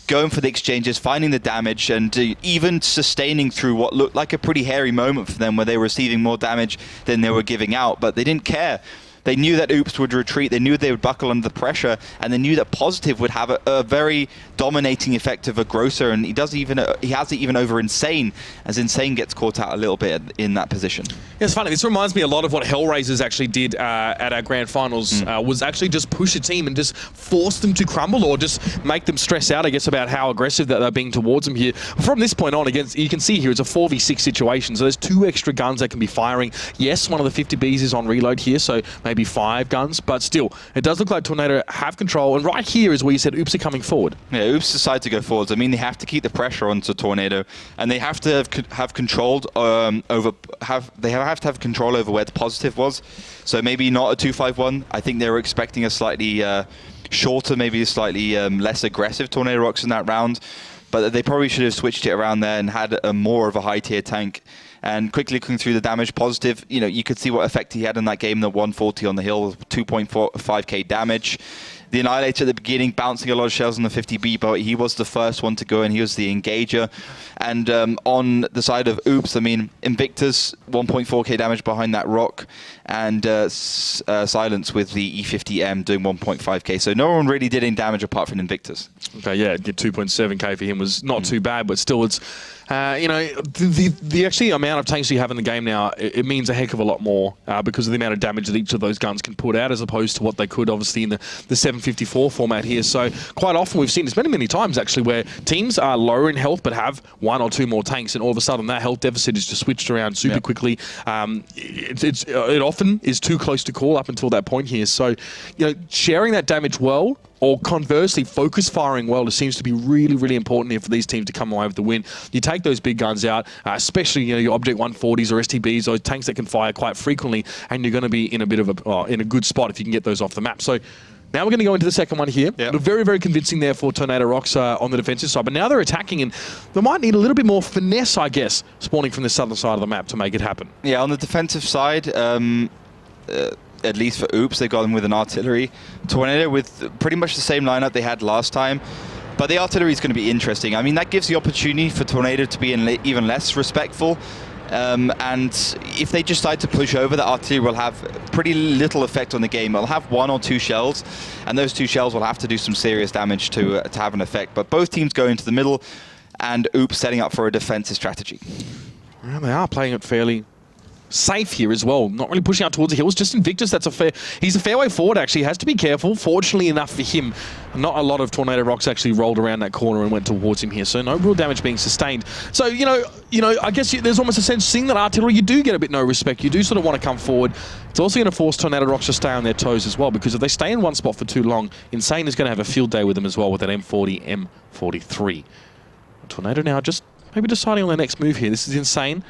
Going for the exchanges, finding the damage, and even sustaining through what looked like a pretty hairy moment for them, where they were receiving more damage than they were giving out, but they didn't care. They knew that Oops would retreat, they knew they would buckle under the pressure, and they knew that Positive would have a very dominating effect of a Grosser, and he has it even over Insane, as Insane gets caught out a little bit in that position. Yeah, it's funny, this reminds me a lot of what Hellraisers actually did at our grand finals, was actually just push a team and just force them to crumble, or just make them stress out, I guess, about how aggressive that they're being towards them here. From this point on, again, you can see here it's a 4v6 situation, so there's 2 extra guns that can be firing. Yes, one of the 50Bs is on reload here, so maybe 5 guns, but still, it does look like Tornado have control, and right here is where you said Oops are coming forward. Yeah, Oops decide to go forwards. I mean, they have to keep the pressure onto Tornado, and they have to have controlled they have to have control over where the Positive was. So maybe not a 251. I think they were expecting a slightly shorter, maybe a slightly less aggressive Tornado Rocks in that round, but they probably should have switched it around there and had more of a high tier tank. And quickly looking through the damage, Positive, you know, you could see what effect he had in that game, the 140 on the hill, 2.5k damage. The Annihilator at the beginning, bouncing a lot of shells on the 50B, but he was the first one to go, and he was the engager. And on the side of Oops, I mean, Invictus, 1.4k damage behind that rock, and Silence with the E50M doing 1.5k. So no one really did any damage apart from Invictus. Okay, yeah, 2.7k for him was not too bad, but still it's... you know, the actually amount of tanks you have in the game now, it means a heck of a lot more because of the amount of damage that each of those guns can put out, as opposed to what they could obviously in the 7 754 format here. So quite often we've seen this many times actually where teams are lower in health but have 1 or 2 more tanks, and all of a sudden that health deficit is just switched around super quickly. It often is too close to call up until that point here. So, sharing that damage well, or conversely, focus firing well, it seems to be really important here for these teams to come away with the win. You take those big guns out, especially your Object 140s or STBs, those tanks that can fire quite frequently, and you're going to be in a bit of in a good spot if you can get those off the map. So now we're going to go into the second one here. Yep. Very convincing there for Tornado Rocks on the defensive side, but now they're attacking, and they might need a little bit more finesse, I guess, spawning from the southern side of the map to make it happen. Yeah, on the defensive side, at least for Oops, they've got them with an artillery. Tornado with pretty much the same lineup they had last time. But the artillery is going to be interesting. I mean, that gives the opportunity for Tornado to be even less respectful. And if they decide to push over, the artillery will have pretty little effect on the game. It'll have 1 or 2 shells, and those 2 shells will have to do some serious damage to have an effect. But both teams go into the middle, and Oops setting up for a defensive strategy. Well, they are playing it fairly safe here as well, not really pushing out towards the hills. Just Invictus, he's a fair way forward actually, has to be careful. Fortunately enough for him, not a lot of Tornado Rocks actually rolled around that corner and went towards him here, so no real damage being sustained. So, I guess there's almost a sense, seeing that artillery, you do get a bit no respect. You do sort of want to come forward. It's also going to force Tornado Rocks to stay on their toes as well, because if they stay in one spot for too long, Insane is going to have a field day with them as well with that M40, M43. Tornado now just maybe deciding on their next move here. This is Insane.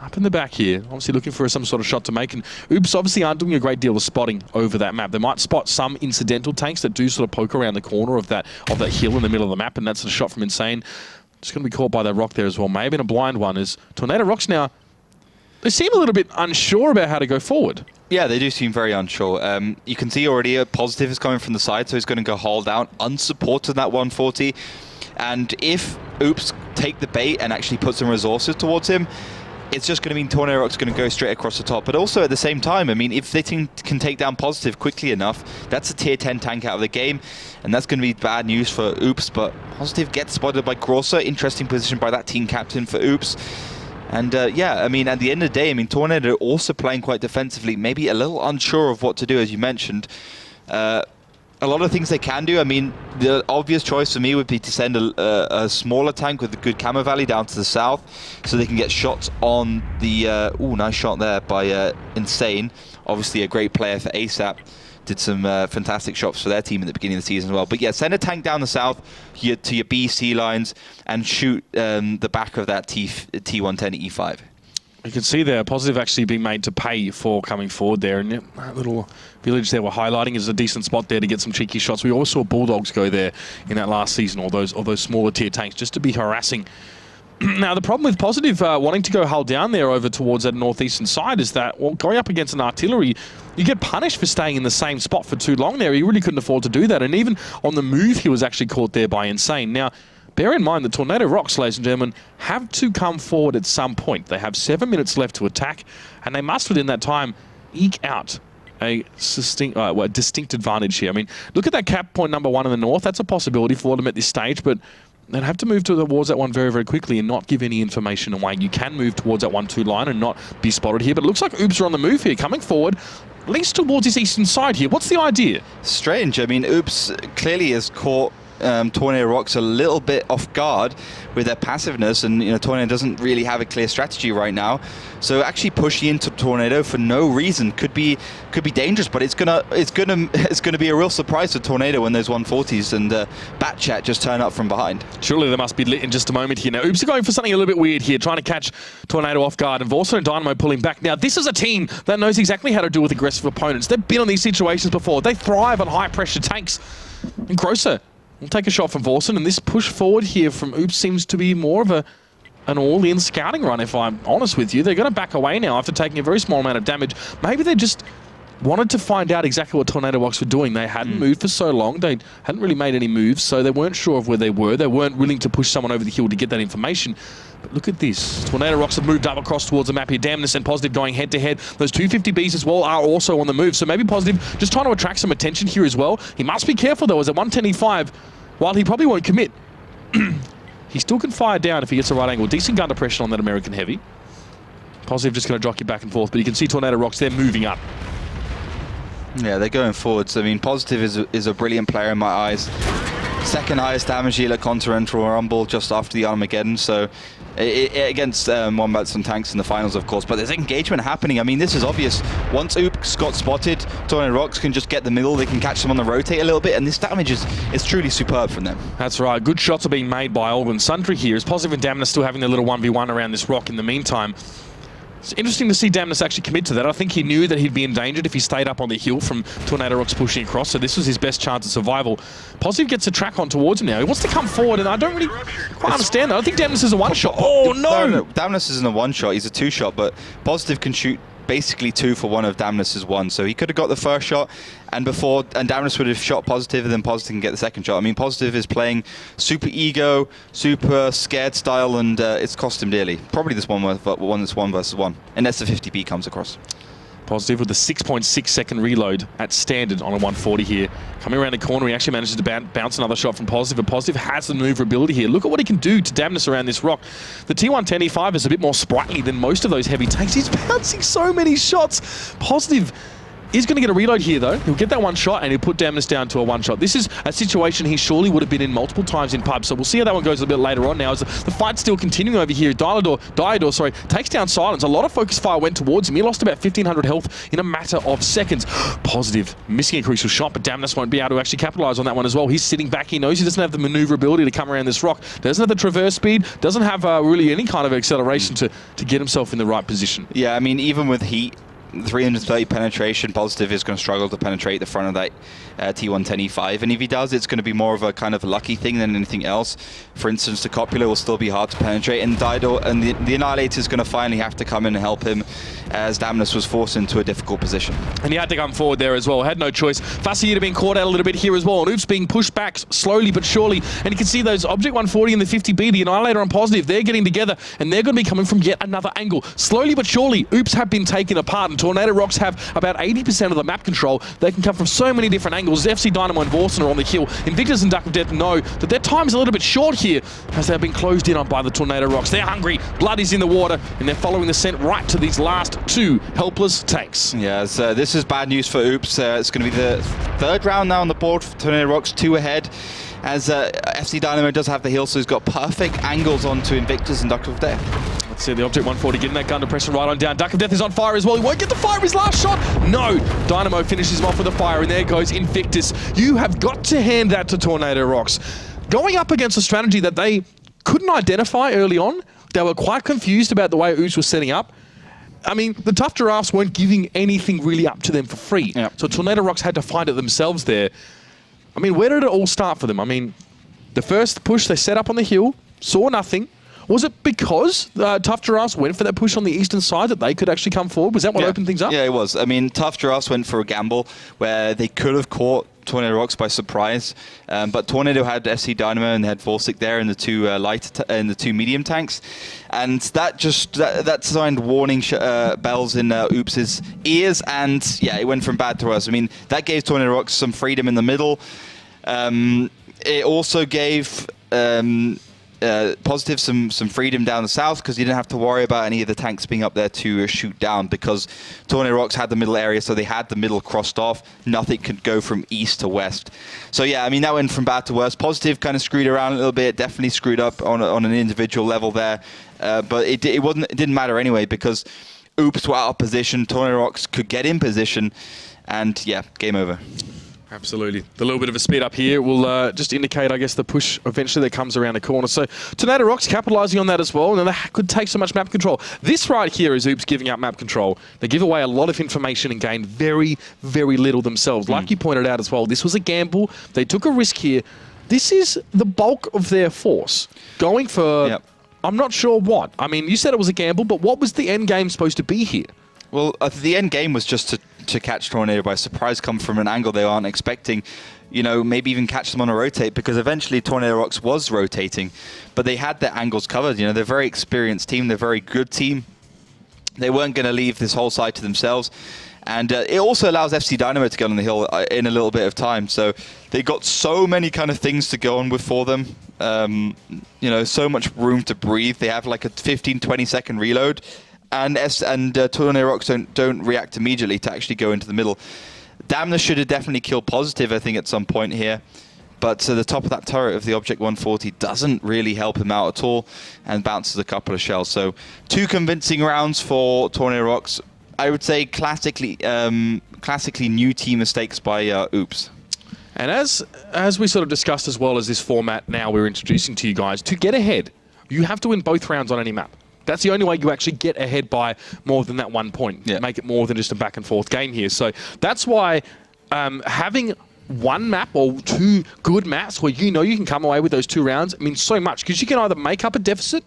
Up in the back here, obviously looking for some sort of shot to make, and Oops obviously aren't doing a great deal of spotting over that map. They might spot some incidental tanks that do sort of poke around the corner of that hill in the middle of the map, and that's a shot from Insane. Just going to be caught by that rock there as well. Maybe in a blind one. As Tornado Rocks now, they seem a little bit unsure about how to go forward. Yeah, they do seem very unsure. You can see already a positive is coming from the side, so he's going to go haul down, unsupported that 140. And if Oops take the bait and actually put some resources towards him, it's just going to mean Tornado Rock's going to go straight across the top. But also at the same time, I mean, if they can take down Positive quickly enough, that's a tier 10 tank out of the game, and that's going to be bad news for Oops. But Positive gets spotted by Grosser. Interesting position by that team captain for Oops. And yeah, I mean, at the end of the day, I mean, Tornado also playing quite defensively, maybe a little unsure of what to do, as you mentioned. A lot of things they can do. I mean, the obvious choice for me would be to send a smaller tank with a good camo valley down to the south, so they can get shots on the... nice shot there by Insane. Obviously a great player for ASAP. Did some fantastic shots for their team at the beginning of the season as well. But yeah, send a tank down the south to your B-C lines and shoot the back of that T110 E5. You can see there, Positive actually being made to pay for coming forward there, and that little village there we're highlighting is a decent spot there to get some cheeky shots. We also saw Bulldogs go there in that last season, or those smaller tier tanks, just to be harassing. Now, the problem with Positive wanting to go hull down there over towards that northeastern side is that, well, going up against an artillery, you get punished for staying in the same spot for too long there. He really couldn't afford to do that, and even on the move, he was actually caught there by Insane. Now, bear in mind that Tornado Rocks, ladies and gentlemen, have to come forward at some point. They have 7 minutes left to attack, and they must, within that time, eke out a distinct advantage here. I mean, look at that cap point number 1 in the north. That's a possibility for them at this stage, but they'd have to move towards that one very quickly and not give any information away. You can move towards that 1-2 line and not be spotted here, but it looks like Oops are on the move here, coming forward, at least towards his eastern side here. What's the idea? Strange. I mean, Oops clearly has caught Tornado Rocks a little bit off guard with their passiveness, and Tornado doesn't really have a clear strategy right now. So actually pushing into Tornado for no reason could be dangerous, but it's gonna be a real surprise for Tornado when those 140s and Bat Chat just turn up from behind. Surely they must be lit in just a moment here. Now, Oops are going for something a little bit weird here, trying to catch Tornado off guard, and Vorson and Dynamo pulling back. Now, this is a team that knows exactly how to deal with aggressive opponents. They've been in these situations before. They thrive on high-pressure tanks. And Grosser we'll take a shot from Vorson, and this push forward here from Oops seems to be more of an all-in scouting run, if I'm honest with you. They're going to back away now after taking a very small amount of damage. Maybe they just wanted to find out exactly what Tornado Rocks were doing. They hadn't moved for so long. They hadn't really made any moves, so they weren't sure of where they were. They weren't willing to push someone over the hill to get that information. But look at this. Tornado Rocks have moved up across towards the map here. Damnus and Positive going head-to-head. Those 250Bs as well are also on the move. So maybe Positive just trying to attract some attention here as well. He must be careful, though, as at 110E5, while he probably won't commit, he still can fire down if he gets the right angle. Decent gun depression on that American Heavy. Positive just going to jockey back and forth, but you can see Tornado Rocks, they're moving up. Yeah, they're going forwards. I mean, Positive is a brilliant player in my eyes. Second highest damage dealer Continental Rumble just after the Armageddon, so against Wombats and Tanks in the finals, of course, but there's engagement happening. I mean, this is obvious. Once Oops got spotted, Tornado Rocks can just get the middle, they can catch them on the rotate a little bit, and this damage is truly superb from them. That's right. Good shots are being made by Olden Sundry here. As Positive and Damnus still having their little 1v1 around this rock in the meantime. It's interesting to see Damnus actually commit to that. I think he knew that he'd be endangered if he stayed up on the hill from Tornado Rocks pushing across, so this was his best chance of survival. Positive gets a track on towards him now. He wants to come forward, and I don't really quite understand that. I think Damnus is a one-shot. Oh, no! Damnus isn't a one-shot, he's a two-shot, but Positive can shoot basically 2 for 1 of Damnus's 1, so he could have got the first shot, and Damnus would have shot Positive, and then Positive can get the second shot. I mean, Positive is playing super ego, super scared style, and it's cost him dearly. Probably this one that's 1 versus 1, unless the 50p comes across. Positive with the 6.6 second reload at standard on a 140 here. Coming around the corner, he actually manages to bounce another shot from Positive, but Positive has the maneuverability here. Look at what he can do to Damnus around this rock. The T110 E5 is a bit more sprightly than most of those heavy tanks. He's bouncing so many shots. Positive is going to get a reload here, though. He'll get that one shot, and he'll put Damnus down to a one shot. This is a situation he surely would have been in multiple times in pubs, so we'll see how that one goes a bit later on now. As the fight's still continuing over here. Diador, takes down Silence. A lot of focus fire went towards him. He lost about 1,500 health in a matter of seconds. Positive, missing a crucial shot, but Damnus won't be able to actually capitalize on that one as well. He's sitting back. He knows he doesn't have the maneuverability to come around this rock. Doesn't have the traverse speed. Doesn't have really any kind of acceleration to get himself in the right position. Yeah, I mean, even with heat, 330 penetration, Positive is going to struggle to penetrate the front of that T110 E5, and if he does, it's going to be more of a kind of lucky thing than anything else. For instance, the Copula will still be hard to penetrate, and Dido and the Annihilator is going to finally have to come in and help him, as Damnus was forced into a difficult position. And he had to come forward there as well, had no choice. Fussy being caught out a little bit here as well, and Oops being pushed back slowly but surely, and you can see those Object 140 and the 50B, the Annihilator on Positive, they're getting together, and they're going to be coming from yet another angle. Slowly but surely, Oops have been taken apart, and Tornado Rocks have about 80% of the map control. They can come from so many different angles. FC Dynamo and Vorsen are on the hill. Invictus and Duck of Death know that their time is a little bit short here, as they've been closed in on by the Tornado Rocks. They're hungry, blood is in the water, and they're following the scent right to these last 2 helpless tanks. Yeah, so this is bad news for Oops. It's going to be the 3rd round now on the board for Tornado Rocks, 2 ahead, as FC Dynamo does have the hill, so he's got perfect angles onto Invictus and Duck of Death. Let's see the Object 140 getting that gun to pressure right on down. Duck of Death is on fire as well. He won't get the fire of his last shot. No, Dynamo finishes him off with a fire, and there goes Invictus. You have got to hand that to Tornado Rocks. Going up against a strategy that they couldn't identify early on, they were quite confused about the way Oops was setting up. I mean, the Tough Giraffes weren't giving anything really up to them for free. Yep. So Tornado Rocks had to find it themselves there. I mean, where did it all start for them? I mean, the first push they set up on the hill, saw nothing. Was it because Tough Giraffes went for that push on the eastern side that they could actually come forward? Was that what opened things up? Yeah, it was. I mean, Tough Giraffes went for a gamble where they could have caught Tornado Rocks by surprise, but Tornado had FC Dynamo and they had Volsic there and the 2 light and the 2 medium tanks, and that signed warning bells in Oops's ears, and yeah, it went from bad to worse. I mean, that gave Tornado Rocks some freedom in the middle. It also gave Positive some freedom down the south, because you didn't have to worry about any of the tanks being up there to shoot down, because Tornado Rocks had the middle area, so they had the middle crossed off. Nothing could go from east to west. So yeah, I mean, that went from bad to worse. Positive kind of screwed around a little bit, definitely screwed up on an individual level there, but it didn't matter anyway, because Oops were out of position, Tornado Rocks could get in position, and yeah, game over. Absolutely. The little bit of a speed up here will just indicate, I guess, the push eventually that comes around the corner. So Tornado Rocks capitalizing on that as well, and they could take so much map control. This right here is Oops giving up map control. They give away a lot of information and gain very, very little themselves. Like you pointed out as well, this was a gamble. They took a risk here. This is the bulk of their force going for, I'm not sure what. I mean, you said it was a gamble, but what was the end game supposed to be here? Well, the end game was just to catch Tornado by surprise, come from an angle they aren't expecting, you know, maybe even catch them on a rotate, because eventually Tornado Rocks was rotating, but they had their angles covered. You know, they're a very experienced team, they're a very good team. They weren't going to leave this whole side to themselves, and it also allows FC Dynamo to get on the hill in a little bit of time, so they got so many kind of things to go on with for them. You know, so much room to breathe. They have like a 15-20 second reload, and Tornado Rocks don't react immediately to actually go into the middle. Damner should have definitely killed Positive, I think, at some point here. But the top of that turret of the Object 140 doesn't really help him out at all and bounces a couple of shells. So 2 convincing rounds for Tornado Rocks. I would say classically new team mistakes by Oops. And as we sort of discussed as well as this format now we're introducing to you guys, to get ahead, you have to win both rounds on any map. That's the only way you actually get ahead by more than that 1 point. Yeah. Make it more than just a back and forth game here. So that's why having one map or 2 good maps where you know you can come away with those 2 rounds means so much, because you can either make up a deficit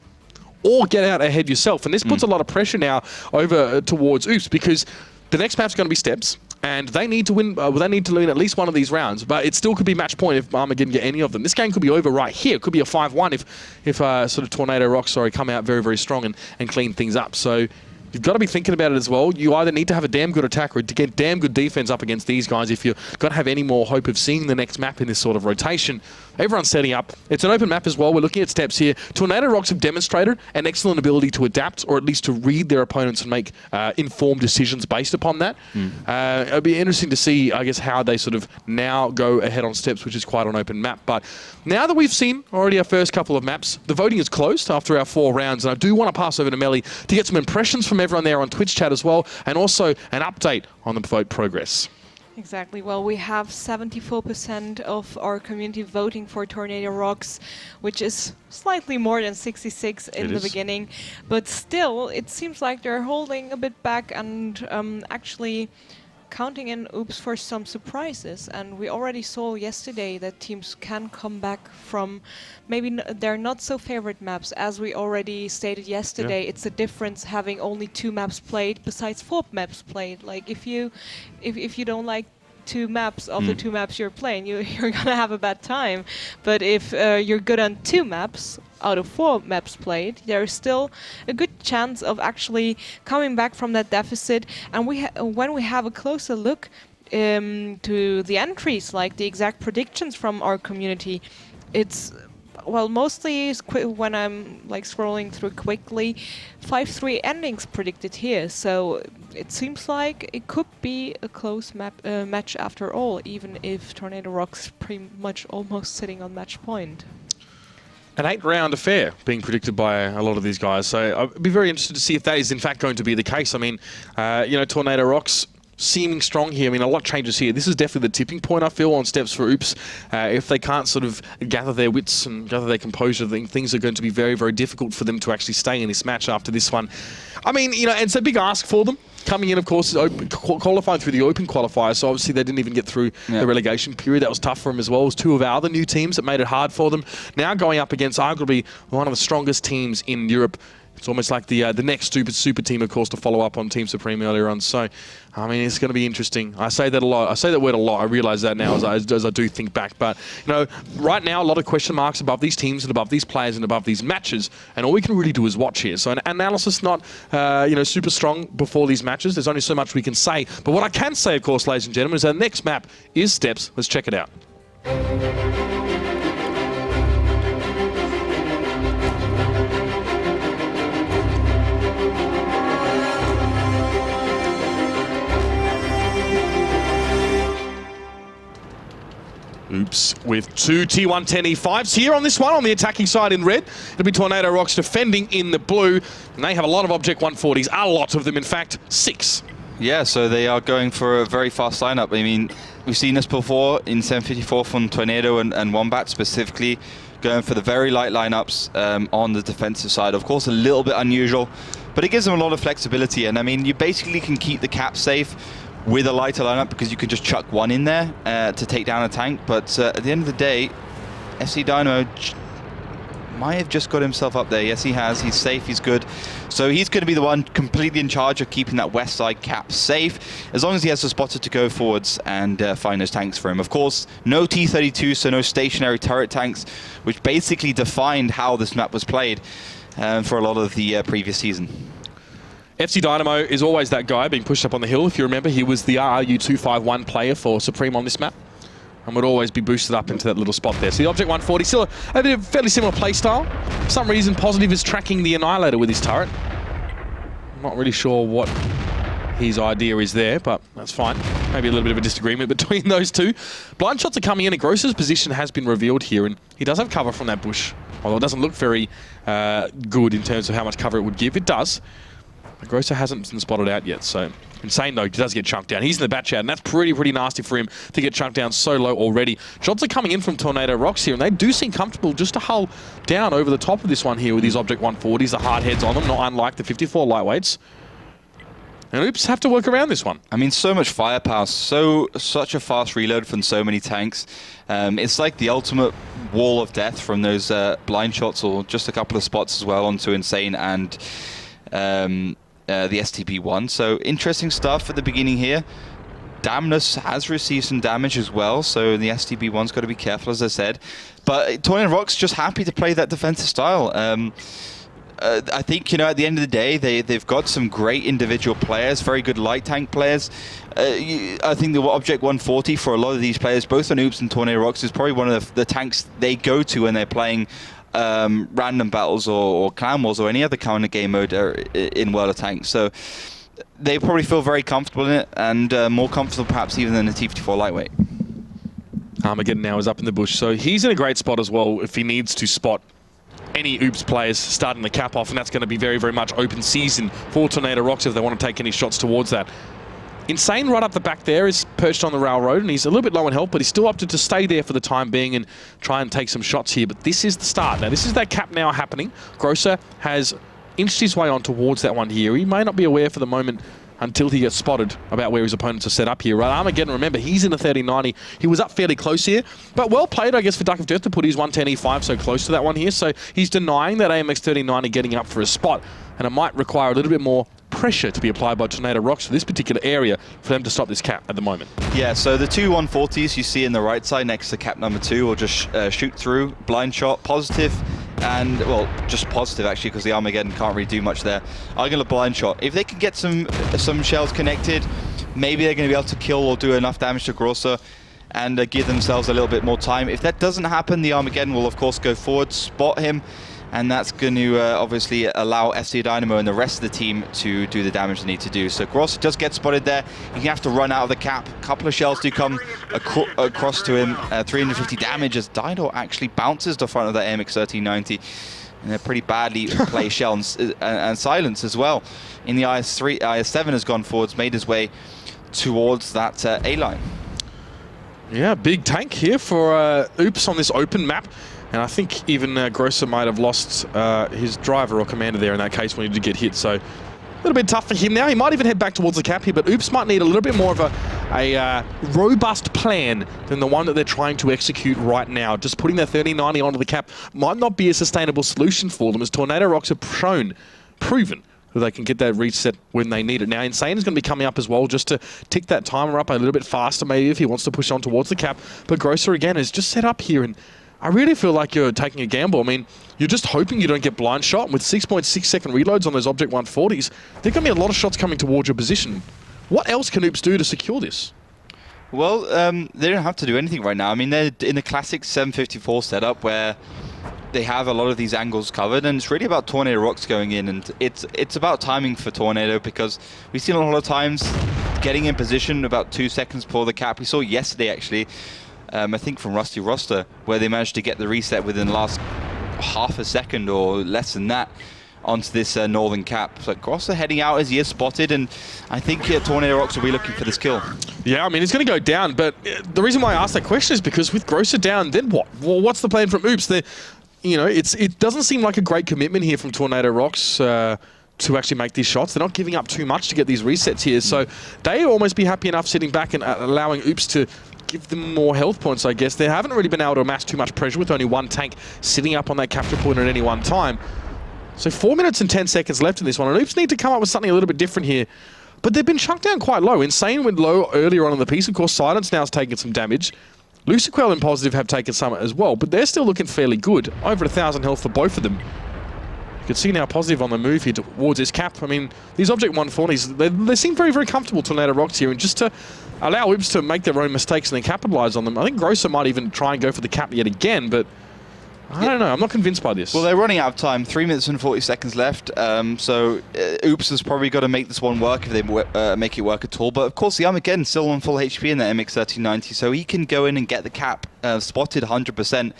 or get out ahead yourself. And this puts a lot of pressure now over towards Oops, because the next map's going to be Steps, and they need to win. They need to win at least one of these rounds, but it still could be match point if Armageddon get any of them. This game could be over right here. It could be a 5-1 if sort of Tornado Rocks, come out very, very strong and clean things up. So you've got to be thinking about it as well. You either need to have a damn good attack or to get damn good defense up against these guys if you're going to have any more hope of seeing the next map in this sort of rotation. Everyone's setting up. It's an open map as well. We're looking at Steps here. Tornado Rocks have demonstrated an excellent ability to adapt, or at least to read their opponents and make informed decisions based upon that. It'll be interesting to see, I guess, how they sort of now go ahead on Steps, which is quite an open map. But now that we've seen already our first couple of maps, the voting is closed after our 4 rounds, and I do want to pass over to Melly to get some impressions from everyone there on Twitch chat as well, and also an update on the vote progress. Exactly. Well, we have 74% of our community voting for Tornado Rocks, which is slightly more than 66 in the beginning. But still, it seems like they're holding a bit back and actually counting in Oops for some surprises. And we already saw yesterday that teams can come back from maybe they're not so favorite maps. As we already stated yesterday, it's a difference having only 2 maps played besides 4 maps played. Like if you don't like 2 maps of the 2 maps you're playing, you're gonna have a bad time. But if you're good on 2 maps out of 4 maps played, there's still a good chance of actually coming back from that deficit. And when we have a closer look to the entries, like the exact predictions from our community, it's mostly when I'm like scrolling through quickly, 5-3 endings predicted here. So it seems like it could be a close match after all, even if Tornado Rocks pretty much almost sitting on match point. An 8-round affair being predicted by a lot of these guys. So I'd be very interested to see if that is in fact going to be the case. I mean, Tornado Rocks seeming strong here. I mean, a lot changes here. This is definitely the tipping point, I feel, on Steps for Oops. If they can't sort of gather their wits and gather their composure, then things are going to be very, very difficult for them to actually stay in this match after this one. I mean, it's a big ask for them. Coming in, of course, qualifying through the open qualifier, so obviously they didn't even get through the relegation period. That was tough for them as well. It was 2 of our other new teams that made it hard for them. Now going up against arguably one of the strongest teams in Europe. It's almost like the next super team, of course, to follow up on Team Supreme earlier on. So, I mean, it's going to be interesting. I say that a lot. I say that word a lot. I realise that now as I do think back. But, right now, a lot of question marks above these teams and above these players and above these matches. And all we can really do is watch here. So, an analysis not, super strong before these matches. There's only so much we can say. But what I can say, of course, ladies and gentlemen, is our next map is Steps. Let's check it out. Oops, with 2 T110 E5s here on this one, on the attacking side in red. It'll be Tornado Rocks defending in the blue. And they have a lot of Object 140s, a lot of them, in fact, 6. Yeah, so they are going for a very fast lineup. I mean, we've seen this before in 754 from Tornado and Wombat specifically, going for the very light lineups on the defensive side. Of course, a little bit unusual, but it gives them a lot of flexibility. And I mean, you basically can keep the cap safe with a lighter lineup because you can just chuck 1 in there to take down a tank. But at the end of the day, FC Dynamo might have just got himself up there. Yes, he has. He's safe. He's good. So he's going to be the one completely in charge of keeping that west side cap safe, as long as he has the spotter to go forwards and find those tanks for him. Of course, no T-32, so no stationary turret tanks, which basically defined how this map was played for a lot of the previous season. FC Dynamo is always that guy being pushed up on the hill. If you remember, he was the RRU251 player for Supreme on this map and would always be boosted up into that little spot there. So the Object 140, still a fairly similar playstyle. For some reason, Positive is tracking the Annihilator with his turret. I'm not really sure what his idea is there, but that's fine. maybe a little bit of a disagreement between those two. Blind shots are coming in, and Grosser's position has been revealed here, and he does have cover from that bush. Although it doesn't look very good in terms of how much cover it would give. It does. But Grosser hasn't been spotted out yet, so Insane, though, he does get chunked down. He's in the batch out, and that's pretty nasty for him to get chunked down so low already. Shots are coming in from Tornado Rocks here, and they do seem comfortable just to hull down over the top of this one here with these Object 140s, the hard heads on them, not unlike the 54 lightweights. And Oops have to work around this one. I mean, so much firepower, such a fast reload from so many tanks. It's like the ultimate wall of death from those blind shots, or just a couple of spots as well onto Insane and the STB-1. So interesting stuff at the beginning here. Damnus has received some damage as well, so the STB-1's got to be careful, as I said. But Tornado Rock's just happy to play that defensive style. I think, you know, at the end of the day, they've got some great individual players, very good light tank players. I think the Object 140 for a lot of these players, both on Oops and Tornado Rocks, is probably one of the tanks they go to when they're playing random battles or clan wars or any other kind of game mode in World of Tanks. So they probably feel very comfortable in it, and more comfortable perhaps even than the T-54 lightweight. Armageddon now is up in the bush, so he's in a great spot as well if he needs to spot any Oops players starting the cap off, and that's going to be very much open season for Tornado Rocks if they want to take any shots towards that. Insane right up the back there is perched on the railroad, and he's a little bit low in health, but he's still opted to stay there for the time being and try and take some shots here. But this is the start. Now, this is that cap now happening. Grosser has inched his way on towards that one here. He may not be aware for the moment until he gets spotted about where his opponents are set up here. Right, Armageddon, remember, he's in the 30-90. He was up fairly close here, but well played, I guess, for Duck of Death to put his 110E5 so close to that one here. So he's denying that AMX 3090 getting up for a spot, and it might require a little bit more pressure to be applied by Tornado Rocks for this particular area for them to stop this cap at the moment. Yeah, so the two 140s you see in the right side next to cap number 2 will just shoot through, blind shot, positive, and, well, just positive actually, because the Armageddon can't really do much there. I'm going to blind shot. If they can get some shells connected, maybe they're going to be able to kill or do enough damage to Grosser and give themselves a little bit more time. If that doesn't happen, the Armageddon will of course go forward, spot him, and that's going to obviously allow SD Dynamo and the rest of the team to do the damage they need to do. So Grosser does get spotted there. You have to run out of the cap. A couple of shells do come across to him. 350 damage as Dino actually bounces the front of that AMX 1390. And they're pretty badly placed shell and silence as well. In the IS-3, IS-7 has gone forwards, made his way towards that A-line. Yeah, big tank here for Oops on this open map. And I think even Grosser might have lost his driver or commander there in that case when he did get hit. So a little bit tough for him now. He might even head back towards the cap here, but Oops might need a little bit more of a robust plan than the one that they're trying to execute right now. Just putting that 3090 onto the cap might not be a sustainable solution for them, as Tornado Rocks have proven that they can get that reset when they need it. Now, Insane is going to be coming up as well, just to tick that timer up a little bit faster, maybe, if he wants to push on towards the cap. But Grosser, again, is just set up here, and I really feel like you're taking a gamble. I mean, you're just hoping you don't get blind shot. With 6.6 second reloads on those Object 140s, there are going to be a lot of shots coming towards your position. What else can Oops do to secure this? Well, they don't have to do anything right now. I mean, they're in the classic 754 setup where they have a lot of these angles covered, and it's really about Tornado Rocks going in, and it's about timing for Tornado, because we've seen a lot of times getting in position about 2 seconds before the cap. We saw yesterday, actually, I think from Rusty Roster, where they managed to get the reset within the last half a second or less than that onto this northern cap. So Grosser heading out as he is spotted, and I think Tornado Rocks will be looking for this kill. Yeah, I mean, he's going to go down, but the reason why I asked that question is because with Grosser down, then what? Well, what's the plan from Oops? You know, it doesn't seem like a great commitment here from Tornado Rocks to actually make these shots. They're not giving up too much to get these resets here, so they almost be happy enough sitting back and allowing Oops to give them more health points, I guess. They haven't really been able to amass too much pressure with only one tank sitting up on that capture point at any one time. So 4 minutes and 10 seconds left in this one, and Oops need to come up with something a little bit different here. But they've been chunked down quite low. Insane went low earlier on in the piece. Of course, Silence now has taken some damage. Luciquel and Positive have taken some as well, but they're still looking fairly good. Over 1,000 health for both of them. You can see now Positive on the move here towards his cap. I mean, these Object 140s, they seem very comfortable, Tornado Rocks here, and just to allow Oops to make their own mistakes and then capitalize on them. I think Grosser might even try and go for the cap yet again, but I don't know. I'm not convinced by this. Well, they're running out of time. 3 minutes and 40 seconds left. So Oops has probably got to make this one work if they make it work at all. But of course, the Armageddon's still on full HP in the MX-1390, so he can go in and get the cap spotted 100%.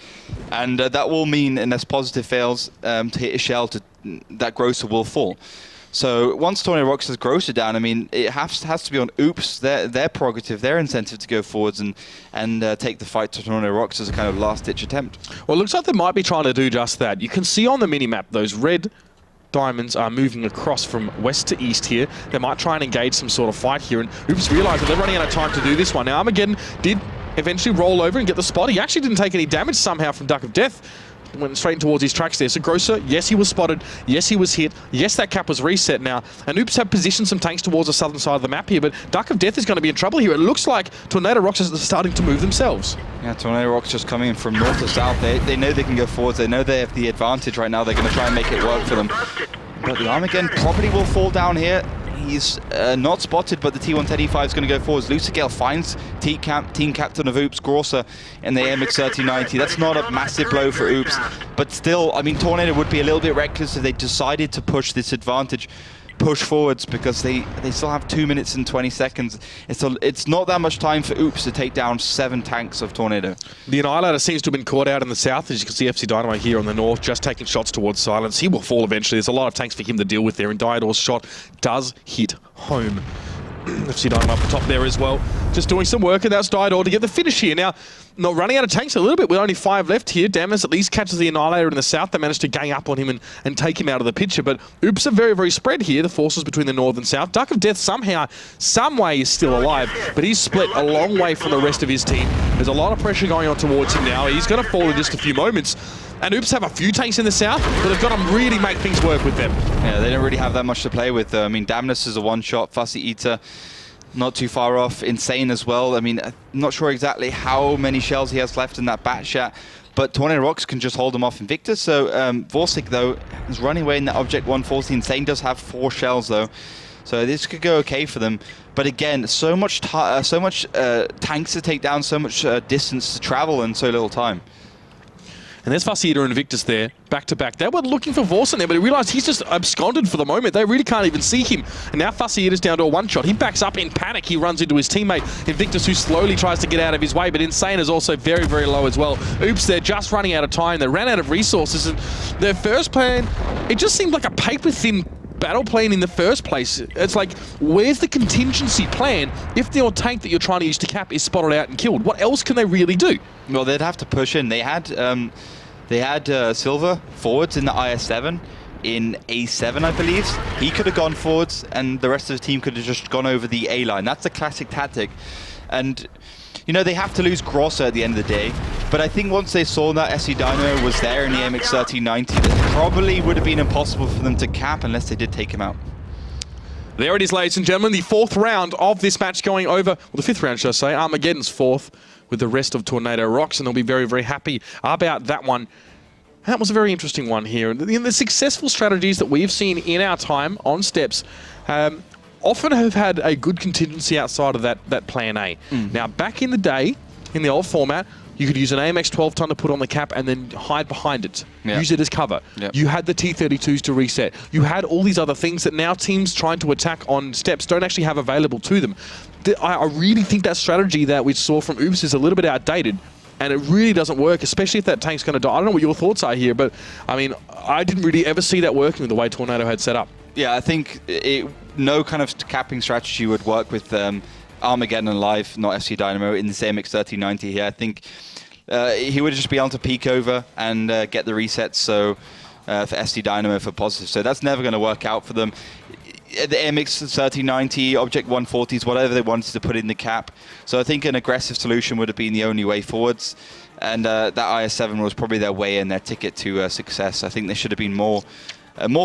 And that will mean, unless positive fails to hit a shell, that grosser will fall. So once Tornado Rocks has grosser down, I mean, it has to be on Oops, their prerogative, their incentive to go forwards and take the fight to Tornado Rocks as a kind of last-ditch attempt. Well, it looks like they might be trying to do just that. You can see on the mini-map those red diamonds are moving across from west to east here. They might try and engage some sort of fight here, and Oops realize that they're running out of time to do this one. Now, Armageddon did eventually roll over and get the spot. He actually didn't take any damage somehow from Duck of Death. Went straight towards his tracks there. So Grosser, yes, he was spotted. Yes, he was hit. Yes, that cap was reset now. And Oops have positioned some tanks towards the southern side of the map here, but Duck of Death is going to be in trouble here. It looks like Tornado Rocks are starting to move themselves. Yeah, Tornado Rocks just coming in from north to south. They know they can go forwards. They know they have the advantage right now. They're going to try and make it work for them. But the Armageddon probably will fall down here. He's not spotted, but the T110E5 is going to go forwards. Lucigale finds team captain of Oops, Grosser, in the MX-1390. That's not a massive blow for Oops, but still, I mean, Tornado would be a little bit reckless if they decided to push this advantage, push forwards, because they still have 2 minutes and 20 seconds. It's not that much time for Oops to take down 7 tanks of Tornado. The Annihilator seems to have been caught out in the south. As you can see, FC Dynamo here on the north, just taking shots towards Silence. He will fall eventually. There's a lot of tanks for him to deal with there, and Diodor's shot does hit home. FC Dynamo up the top there as well. Just doing some work, and that's Diodor to get the finish here. Now, not running out of tanks a little bit with only 5 left here. Damas at least catches the Annihilator in the south. They managed to gang up on him and take him out of the picture. But Oops are very, very spread here, the forces between the north and south. Duck of Death somehow, some way is still alive, but he's split a long way from the rest of his team. There's a lot of pressure going on towards him now. He's going to fall in just a few moments. And Oops have a few tanks in the south, but they've got to really make things work with them. Yeah, they don't really have that much to play with. I mean, Damnus is a one-shot, Fussy Eater, not too far off. Insane as well. I mean, I'm not sure exactly how many shells he has left in that bat shot, but Tornado Rocks can just hold him off Invictus. So Vorsic, though, is running away in that Object 140. Insane does have 4 shells, though. So this could go okay for them. But again, so much tanks to take down, so much distance to travel, and so little time. And there's Fussy Eater and Invictus there, back to back. They were looking for Vorsen there, but they realised he's just absconded for the moment. They really can't even see him. And now Fussy Eater's down to a one-shot. He backs up in panic. He runs into his teammate, Invictus, who slowly tries to get out of his way, but Insane is also very, very low as well. Oops, they're just running out of time. They ran out of resources, and their first plan, it just seemed like a paper-thin battle plan in the first place. It's like, where's the contingency plan if your tank that you're trying to use to cap is spotted out and killed? What else can they really do? Well, they'd have to push in. They had Silver forwards in the IS-7 in A7, I believe. He could have gone forwards, and the rest of the team could have just gone over the A line. That's a classic tactic. And you know, they have to lose Grosser at the end of the day, but I think once they saw that SC Dynamo was there in the MX-1390, that probably would have been impossible for them to cap unless they did take him out. There it is, ladies and gentlemen, the 4th round of this match going over, well, the 5th round, should I say. Armageddon's 4th with the rest of Tornado Rocks, and they'll be very, very happy about that one. That was a very interesting one here. The successful strategies that we've seen in our time on Steps often have had a good contingency outside of that plan A. Now, back in the day, in the old format, you could use an AMX 12 ton to put on the cap and then hide behind it. Yep. Use it as cover. Yep. You had the T32s to reset. You had all these other things that now teams trying to attack on Steps don't actually have available to them. I really think that strategy that we saw from Oops is a little bit outdated, and it really doesn't work, especially if that tank's going to die. I don't know what your thoughts are here, but I mean, I didn't really ever see that working the way Tornado had set up. Yeah, I think no kind of capping strategy would work with Armageddon and Live, not FC Dynamo, in the same MX-1390 here. I think he would just be able to peek over and get the resets, so for SD Dynamo for positive. So that's never going to work out for them. The MX-1390, Object 140s, whatever they wanted to put in the cap. So I think an aggressive solution would have been the only way forwards. And that IS-7 was probably their way in, their ticket to success. I think they should have been more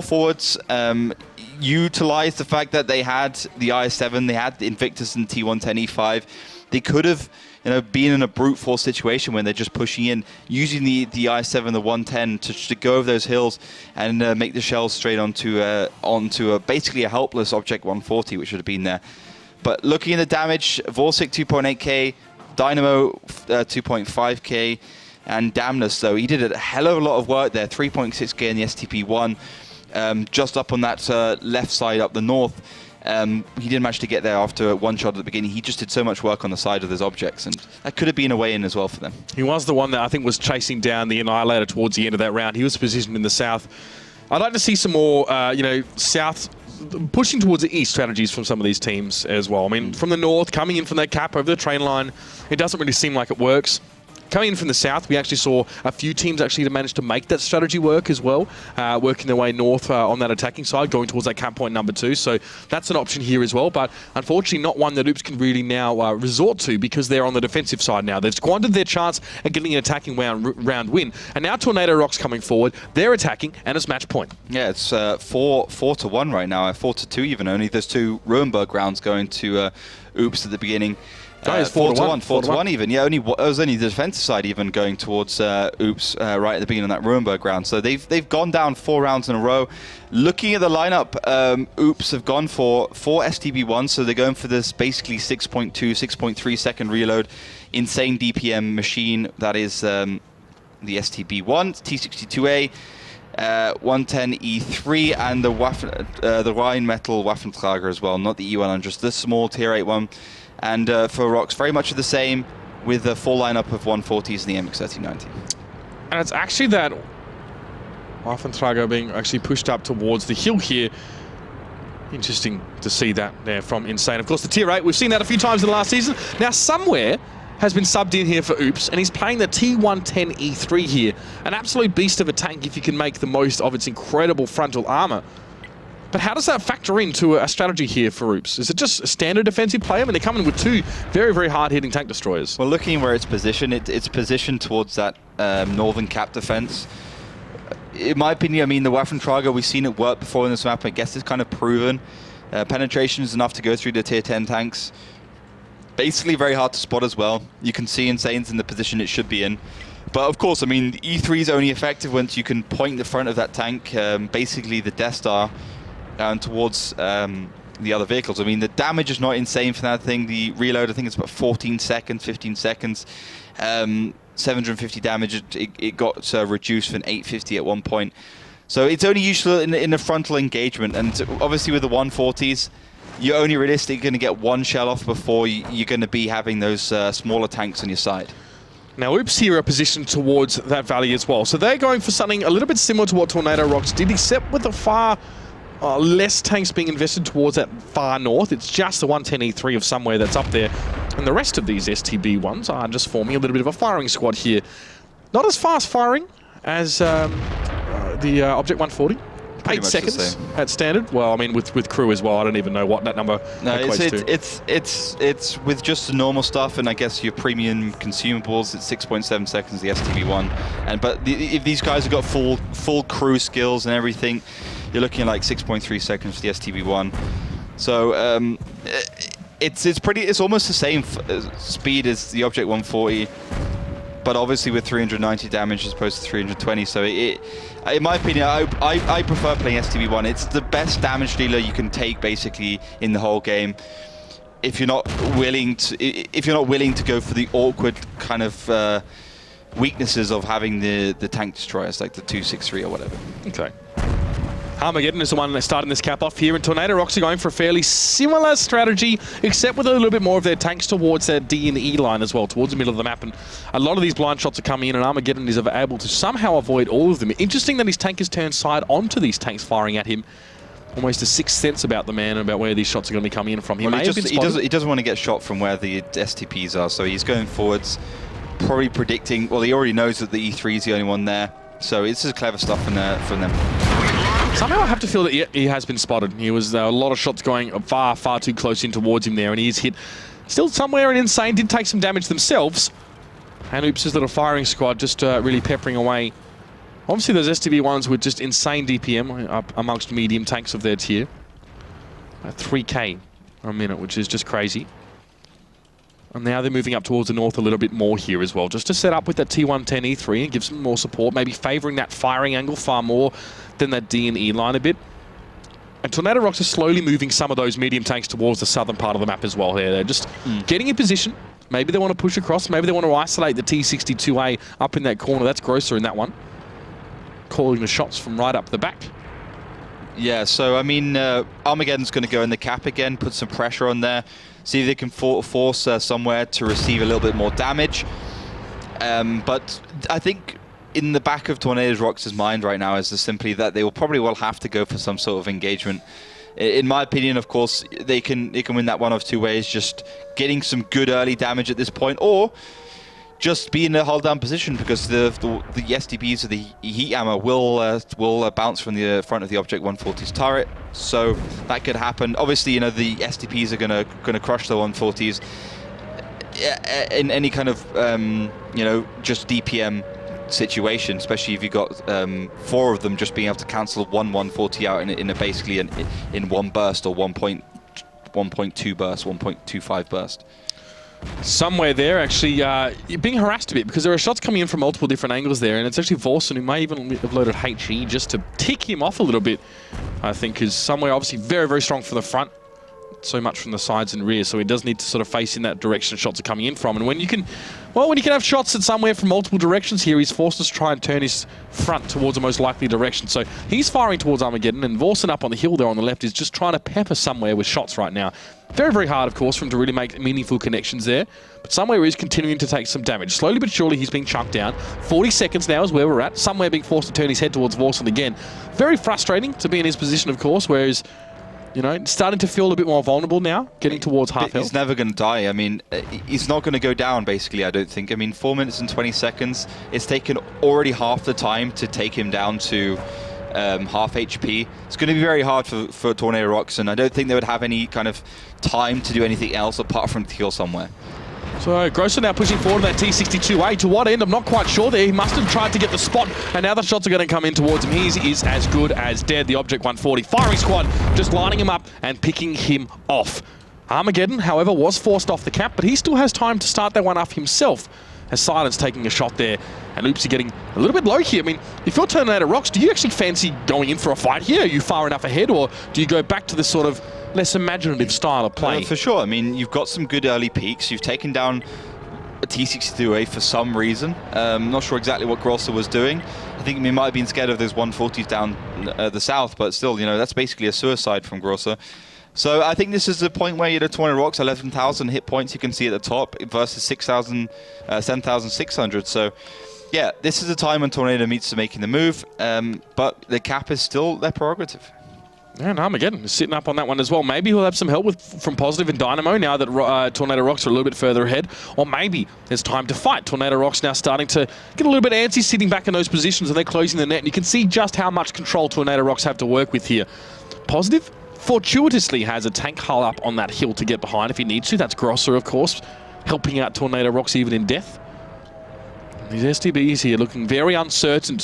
forwards. Utilize the fact that they had the IS-7, they had the Invictus and T110E5. They could have, been in a brute force situation when they're just pushing in, using the IS-7, the 110 to go over those hills and make the shells straight onto basically a helpless Object 140, which would have been there. But looking at the damage, Vorsic 2.8k, Dynamo 2.5k. And Damnus, though, he did a hell of a lot of work there. 3.6k in the STP1, just up on that left side up the north. He didn't manage to get there after one shot at the beginning. He just did so much work on the side of those objects, and that could have been a way in as well for them. He was the one that I think was chasing down the Annihilator towards the end of that round. He was positioned in the south. I'd like to see some more, south, pushing towards the east strategies from some of these teams as well. I mean, from the north, coming in from that cap over the train line, it doesn't really seem like it works. Coming in from the south, we actually saw a few teams actually manage to make that strategy work as well, working their way north on that attacking side, going towards that cap point number 2. So that's an option here as well, but unfortunately not one that Oops can really now resort to because they're on the defensive side now. They've squandered their chance at getting an attacking round win, and now Tornado Rock's coming forward. They're attacking, and it's match point. Yeah, it's 4-1 right now, 4-2 even only. There's 2 Ruinberg rounds going to Oops at the beginning. It's 4-1. 4-1 even. Yeah, it was only the defensive side even going towards Oops right at the beginning of that Ruinberg round. So they've gone down 4 rounds in a row. Looking at the lineup, Oops have gone for 4 STB1, so they're going for this basically 6.2, 6.3 second reload, insane DPM machine. That is the STB1, T62A. 110E3 and the Rheinmetall Waffentrager as well, not the E100, the small tier 8 one. And for Rocks, very much the same with the full lineup of 140s and the MX-1390. And it's actually that Waffentrager being actually pushed up towards the hill here. Interesting to see that there from Insane. Of course, the tier 8, we've seen that a few times in the last season. Now, somewhere has been subbed in here for Oops, and he's playing the T110E3 here. An absolute beast of a tank if you can make the most of its incredible frontal armor. But how does that factor into a strategy here for Oops? Is it just a standard defensive play? I mean, they're coming with 2 very, very hard-hitting tank destroyers. Well, looking where it's positioned, it's positioned towards that northern cap defense. In my opinion, I mean, the Waffentrager, we've seen it work before in this map. I guess it's kind of proven. Penetration is enough to go through the tier 10 tanks. Basically very hard to spot as well. You can see Insane's in the position it should be in. But of course, I mean, E3 is only effective once you can point the front of that tank, basically the Death Star, towards the other vehicles. I mean, the damage is not insane for that thing. The reload, I think it's about 14 seconds, 15 seconds. 750 damage, it got reduced from 850 at one point. So it's only useful in a frontal engagement. And obviously with the 140s, you're only realistically going to get 1 shell off before you're going to be having those smaller tanks on your side. Now, Oops here are positioned towards that valley as well. So they're going for something a little bit similar to what Tornado Rocks did, except with the far less tanks being invested towards that far north. It's just the 110E3 of somewhere that's up there. And the rest of these STB ones are just forming a little bit of a firing squad here. Not as fast firing as the Object 140. 8 seconds at standard. Well, I mean, with crew as well. I don't even know what that number equates to. It's with just the normal stuff, and I guess your premium consumables. It's 6.7 seconds the STB1, but if these guys have got full crew skills and everything, you're looking at like 6.3 seconds for the STB1. So it's almost the same speed as the Object 140. But obviously with 390 damage as opposed to 320, so in my opinion, I prefer playing STB1. It's the best damage dealer you can take basically in the whole game. If you're not willing to go for the awkward kind of weaknesses of having the tank destroyers like the 263 or whatever. Okay. Armageddon is the one that's starting this cap off here, and Tornado Rocks are going for a fairly similar strategy, except with a little bit more of their tanks towards that D and E line as well, towards the middle of the map. And a lot of these blind shots are coming in, and Armageddon is able to somehow avoid all of them. Interesting that his tank is turned side onto these tanks firing at him. Almost a sixth sense about the man and about where these shots are going to be coming in from. He doesn't want to get shot from where the STPs are, so he's going forwards, probably predicting. Well, he already knows that the E3 is the only one there, so it's just clever stuff from them. Somehow I have to feel that he has been spotted. He was a lot of shots going far, far too close in towards him there, and he's hit still somewhere in Insane. Did take some damage themselves. And Oops' little firing squad just really peppering away. Obviously, those STB1s with just insane DPM up amongst medium tanks of their tier. 3K a minute, which is just crazy. And now they're moving up towards the north a little bit more here as well, just to set up with that T110E3 and give some more support, maybe favouring that firing angle far more than that D and E line a bit. And Tornado Rocks are slowly moving some of those medium tanks towards the southern part of the map as well here. They're just getting in position, Maybe they want to push across. Maybe they want to isolate the T62A up in that corner. That's Grosser in that one. Calling the shots from right up the back. Yeah, so I mean, Armageddon's going to go in the cap again, put some pressure on there, see if they can force somewhere to receive a little bit more damage. But I think in the back of Tornado Rocks' mind right now is simply that they will probably have to go for some sort of engagement. In my opinion, of course, they can win that one of two ways, just getting some good early damage at this point, or just be in a hold down position, because the STBs of the heat hammer will bounce from the front of the Object 140's turret, so that could happen. Obviously, you know, the STPs are gonna crush the 140s in any kind of you know, just DPM situation, especially if you got 4 of them just being able to cancel one 140 out in a basically in one burst, or 1.2 burst, 1.25 burst. Somewhere there, actually, you're being harassed a bit because there are shots coming in from multiple different angles there, and it's actually Vorson who may even have loaded HE just to tick him off a little bit, I think, is somewhere obviously very, very strong from the front, so much from the sides and rear, so he does need to sort of face in that direction shots are coming in from. And when you can, well, when you can have shots at somewhere from multiple directions here, he's forced to try and turn his front towards the most likely direction. So he's firing towards Armageddon, and Vorson up on the hill there on the left is just trying to pepper somewhere with shots right now. Very, very hard, of course, for him to really make meaningful connections there, but somewhere he's continuing to take some damage. Slowly but surely he's being chunked down. 40 seconds now is where we're at. Somewhere being forced to turn his head towards Vorson again. Very frustrating to be in his position, of course, whereas, you know, starting to feel a bit more vulnerable now, getting towards half health. He's never going to die. I mean, he's not going to go down, basically, I don't think. I mean, 4 minutes and 20 seconds. It's taken already half the time to take him down to half HP. It's going to be very hard for Tornado Rocks, and I don't think they would have any kind of time to do anything else apart from heal somewhere. So Grosser now pushing forward in that T62A. To what end? I'm not quite sure there. He must have tried to get the spot, and now the shots are going to come in towards him. He is as good as dead. The Object 140 firing squad just lining him up and picking him off. Armageddon, however, was forced off the cap, but he still has time to start that one off himself, as Silence taking a shot there. And Oopsie getting a little bit low here. I mean, if you're Tornado Rocks, do you actually fancy going in for a fight here? Are you far enough ahead, or do you go back to this sort of less imaginative style of play? For sure. I mean, you've got some good early peaks. You've taken down a T62A for some reason. Not sure exactly what Grosser was doing. I think he might have been scared of those 140s down the south, but still, you know, that's basically a suicide from Grosser. So I think this is the point where, you know, Tornado Rocks, 11,000 hit points you can see at the top versus 7,600. So yeah, this is the time when Tornado needs to making the move, but the cap is still their prerogative. And Armageddon is sitting up on that one as well. Maybe he'll have some help from Positive and Dynamo now that Tornado Rocks are a little bit further ahead. Or maybe it's time to fight. Tornado Rocks now starting to get a little bit antsy, sitting back in those positions, and they're closing the net. And you can see just how much control Tornado Rocks have to work with here. Positive fortuitously has a tank hull up on that hill to get behind if he needs to. That's Grosser, of course, helping out Tornado Rocks even in death. These STBs here looking very uncertain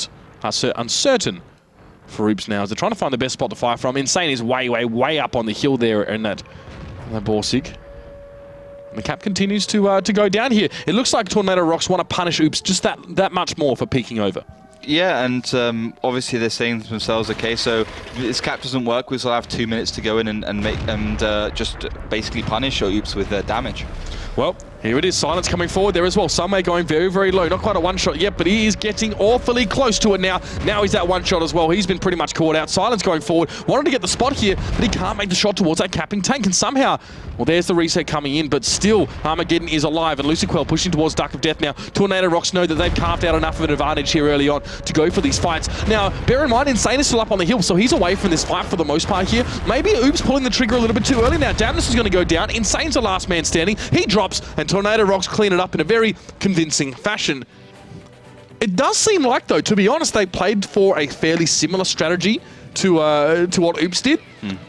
for Oops now, as they're trying to find the best spot to fire from. Insane is way up on the hill there in that Borsig. And the cap continues to go down here. It looks like Tornado Rocks want to punish Oops just that much more for peeking over. Yeah, and obviously they're saying to themselves, okay, so if this cap doesn't work, we still have 2 minutes to go in and just basically punish Oops with damage. Well, here it is. Silence coming forward there as well. Sumway going very, very low. Not quite a one-shot yet, but he is getting awfully close to it now. Now he's at one-shot as well. He's been pretty much caught out. Silence going forward. Wanted to get the spot here, but he can't make the shot towards that capping tank. And somehow, well, there's the reset coming in, but still, Armageddon is alive. And Luciquel pushing towards Duck of Death now. Tornado Rocks know that they've carved out enough of an advantage here early on to go for these fights. Now, bear in mind, Insane is still up on the hill, so he's away from this fight for the most part here. Maybe Oops pulling the trigger a little bit too early now. Damnus is going to go down. Insane's the last man standing. He drops, and Tornado Rocks clean it up in a very convincing fashion. It does seem like, though, to be honest, they played for a fairly similar strategy to what Oops did.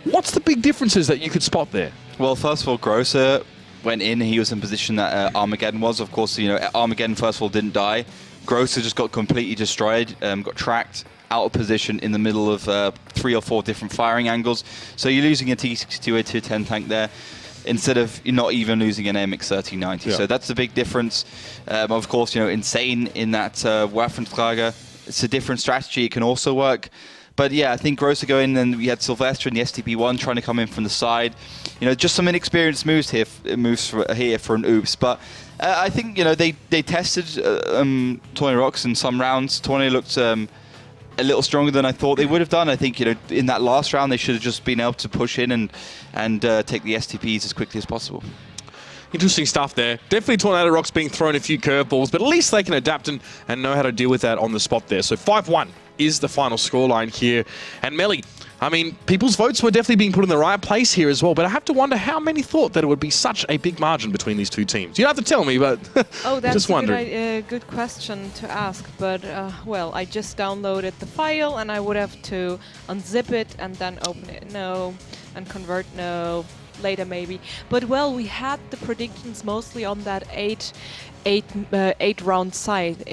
What's the big differences that you could spot there? Well, first of all, Grosser went in. He was in position that Armageddon was. Of course, you know, Armageddon, first of all, didn't die. Grosser just got completely destroyed, got tracked out of position in the middle of 3 or 4 different firing angles. So you're losing a T62A 210 tank there, instead of you're not even losing an MX-1390. Yeah. So that's the big difference. Of course, you know, Insane in that Waffentrager, it's a different strategy. It can also work. But yeah, I think Grosser going, and we had Sylvester in the STB1 trying to come in from the side. You know, just some inexperienced moves here for an Oops. But I think, they tested Tornado Rocks in some rounds. Tornado looked a little stronger than I thought they would have done. I think, in that last round, they should have just been able to push in and take the STPs as quickly as possible. Interesting stuff there. Definitely Tornado Rocks being thrown a few curveballs, but at least they can adapt and know how to deal with that on the spot there. So 5-1 is the final scoreline here. And Melly, I mean, people's votes were definitely being put in the right place here as well, but I have to wonder how many thought that it would be such a big margin between these two teams. You don't have to tell me, but that's just wondering. a good question to ask, but well, I just downloaded the file and I would have to unzip it and then open it, no, and convert, no, later maybe. But well, we had the predictions mostly on that eight round side,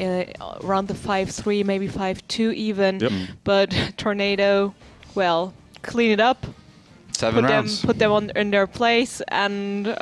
around the 5-3, maybe 5-2 even. Yep. But Tornado, well, clean it up, 7 rounds. put them in their place, and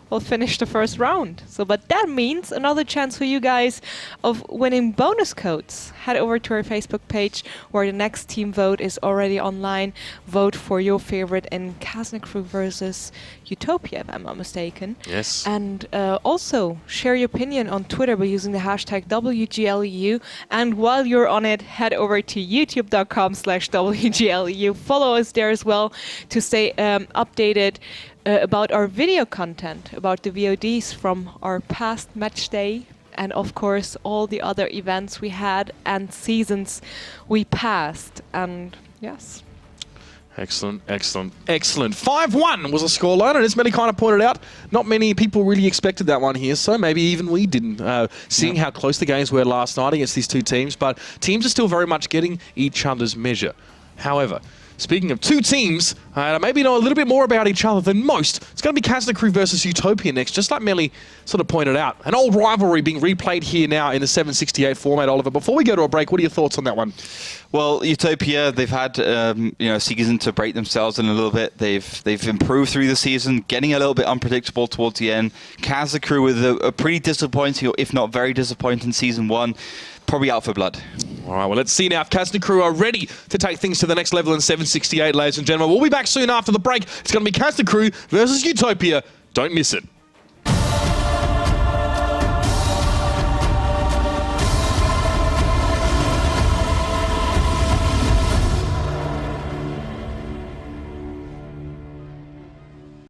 we'll finish the first round. So, but that means another chance for you guys of winning bonus codes. Head over to our Facebook page where the next team vote is already online. Vote for your favorite in Kazna Crew versus Utopia, if I'm not mistaken. Yes. And also share your opinion on Twitter by using the hashtag WGLEU. And while you're on it, head over to youtube.com/WGLEU. Follow us there as well to stay updated about our video content, about the VODs from our past match day, and of course all the other events we had and seasons we passed. And yes. Excellent, excellent, excellent. 5-1 was a scoreline, and as Melly kind of pointed out, not many people really expected that one here, so maybe even we didn't, seeing how close the games were last night against these two teams, but teams are still very much getting each other's measure. However, speaking of two teams, maybe know a little bit more about each other than most. It's going to be Kazna Crew versus Utopia next, just like Melly sort of pointed out. An old rivalry being replayed here now in the 768 format, Oliver. Before we go to a break, what are your thoughts on that one? Well, Utopia, they've had a season to break themselves in a little bit. They've improved through the season, getting a little bit unpredictable towards the end. Kazna Crew with a pretty disappointing, or if not very disappointing, season 1. Probably out for blood. All right, well, let's see now if Kazna Crew are ready to take things to the next level in 768, ladies and gentlemen. We'll be back soon after the break. It's going to be Kazna Crew versus Utopia. Don't miss it.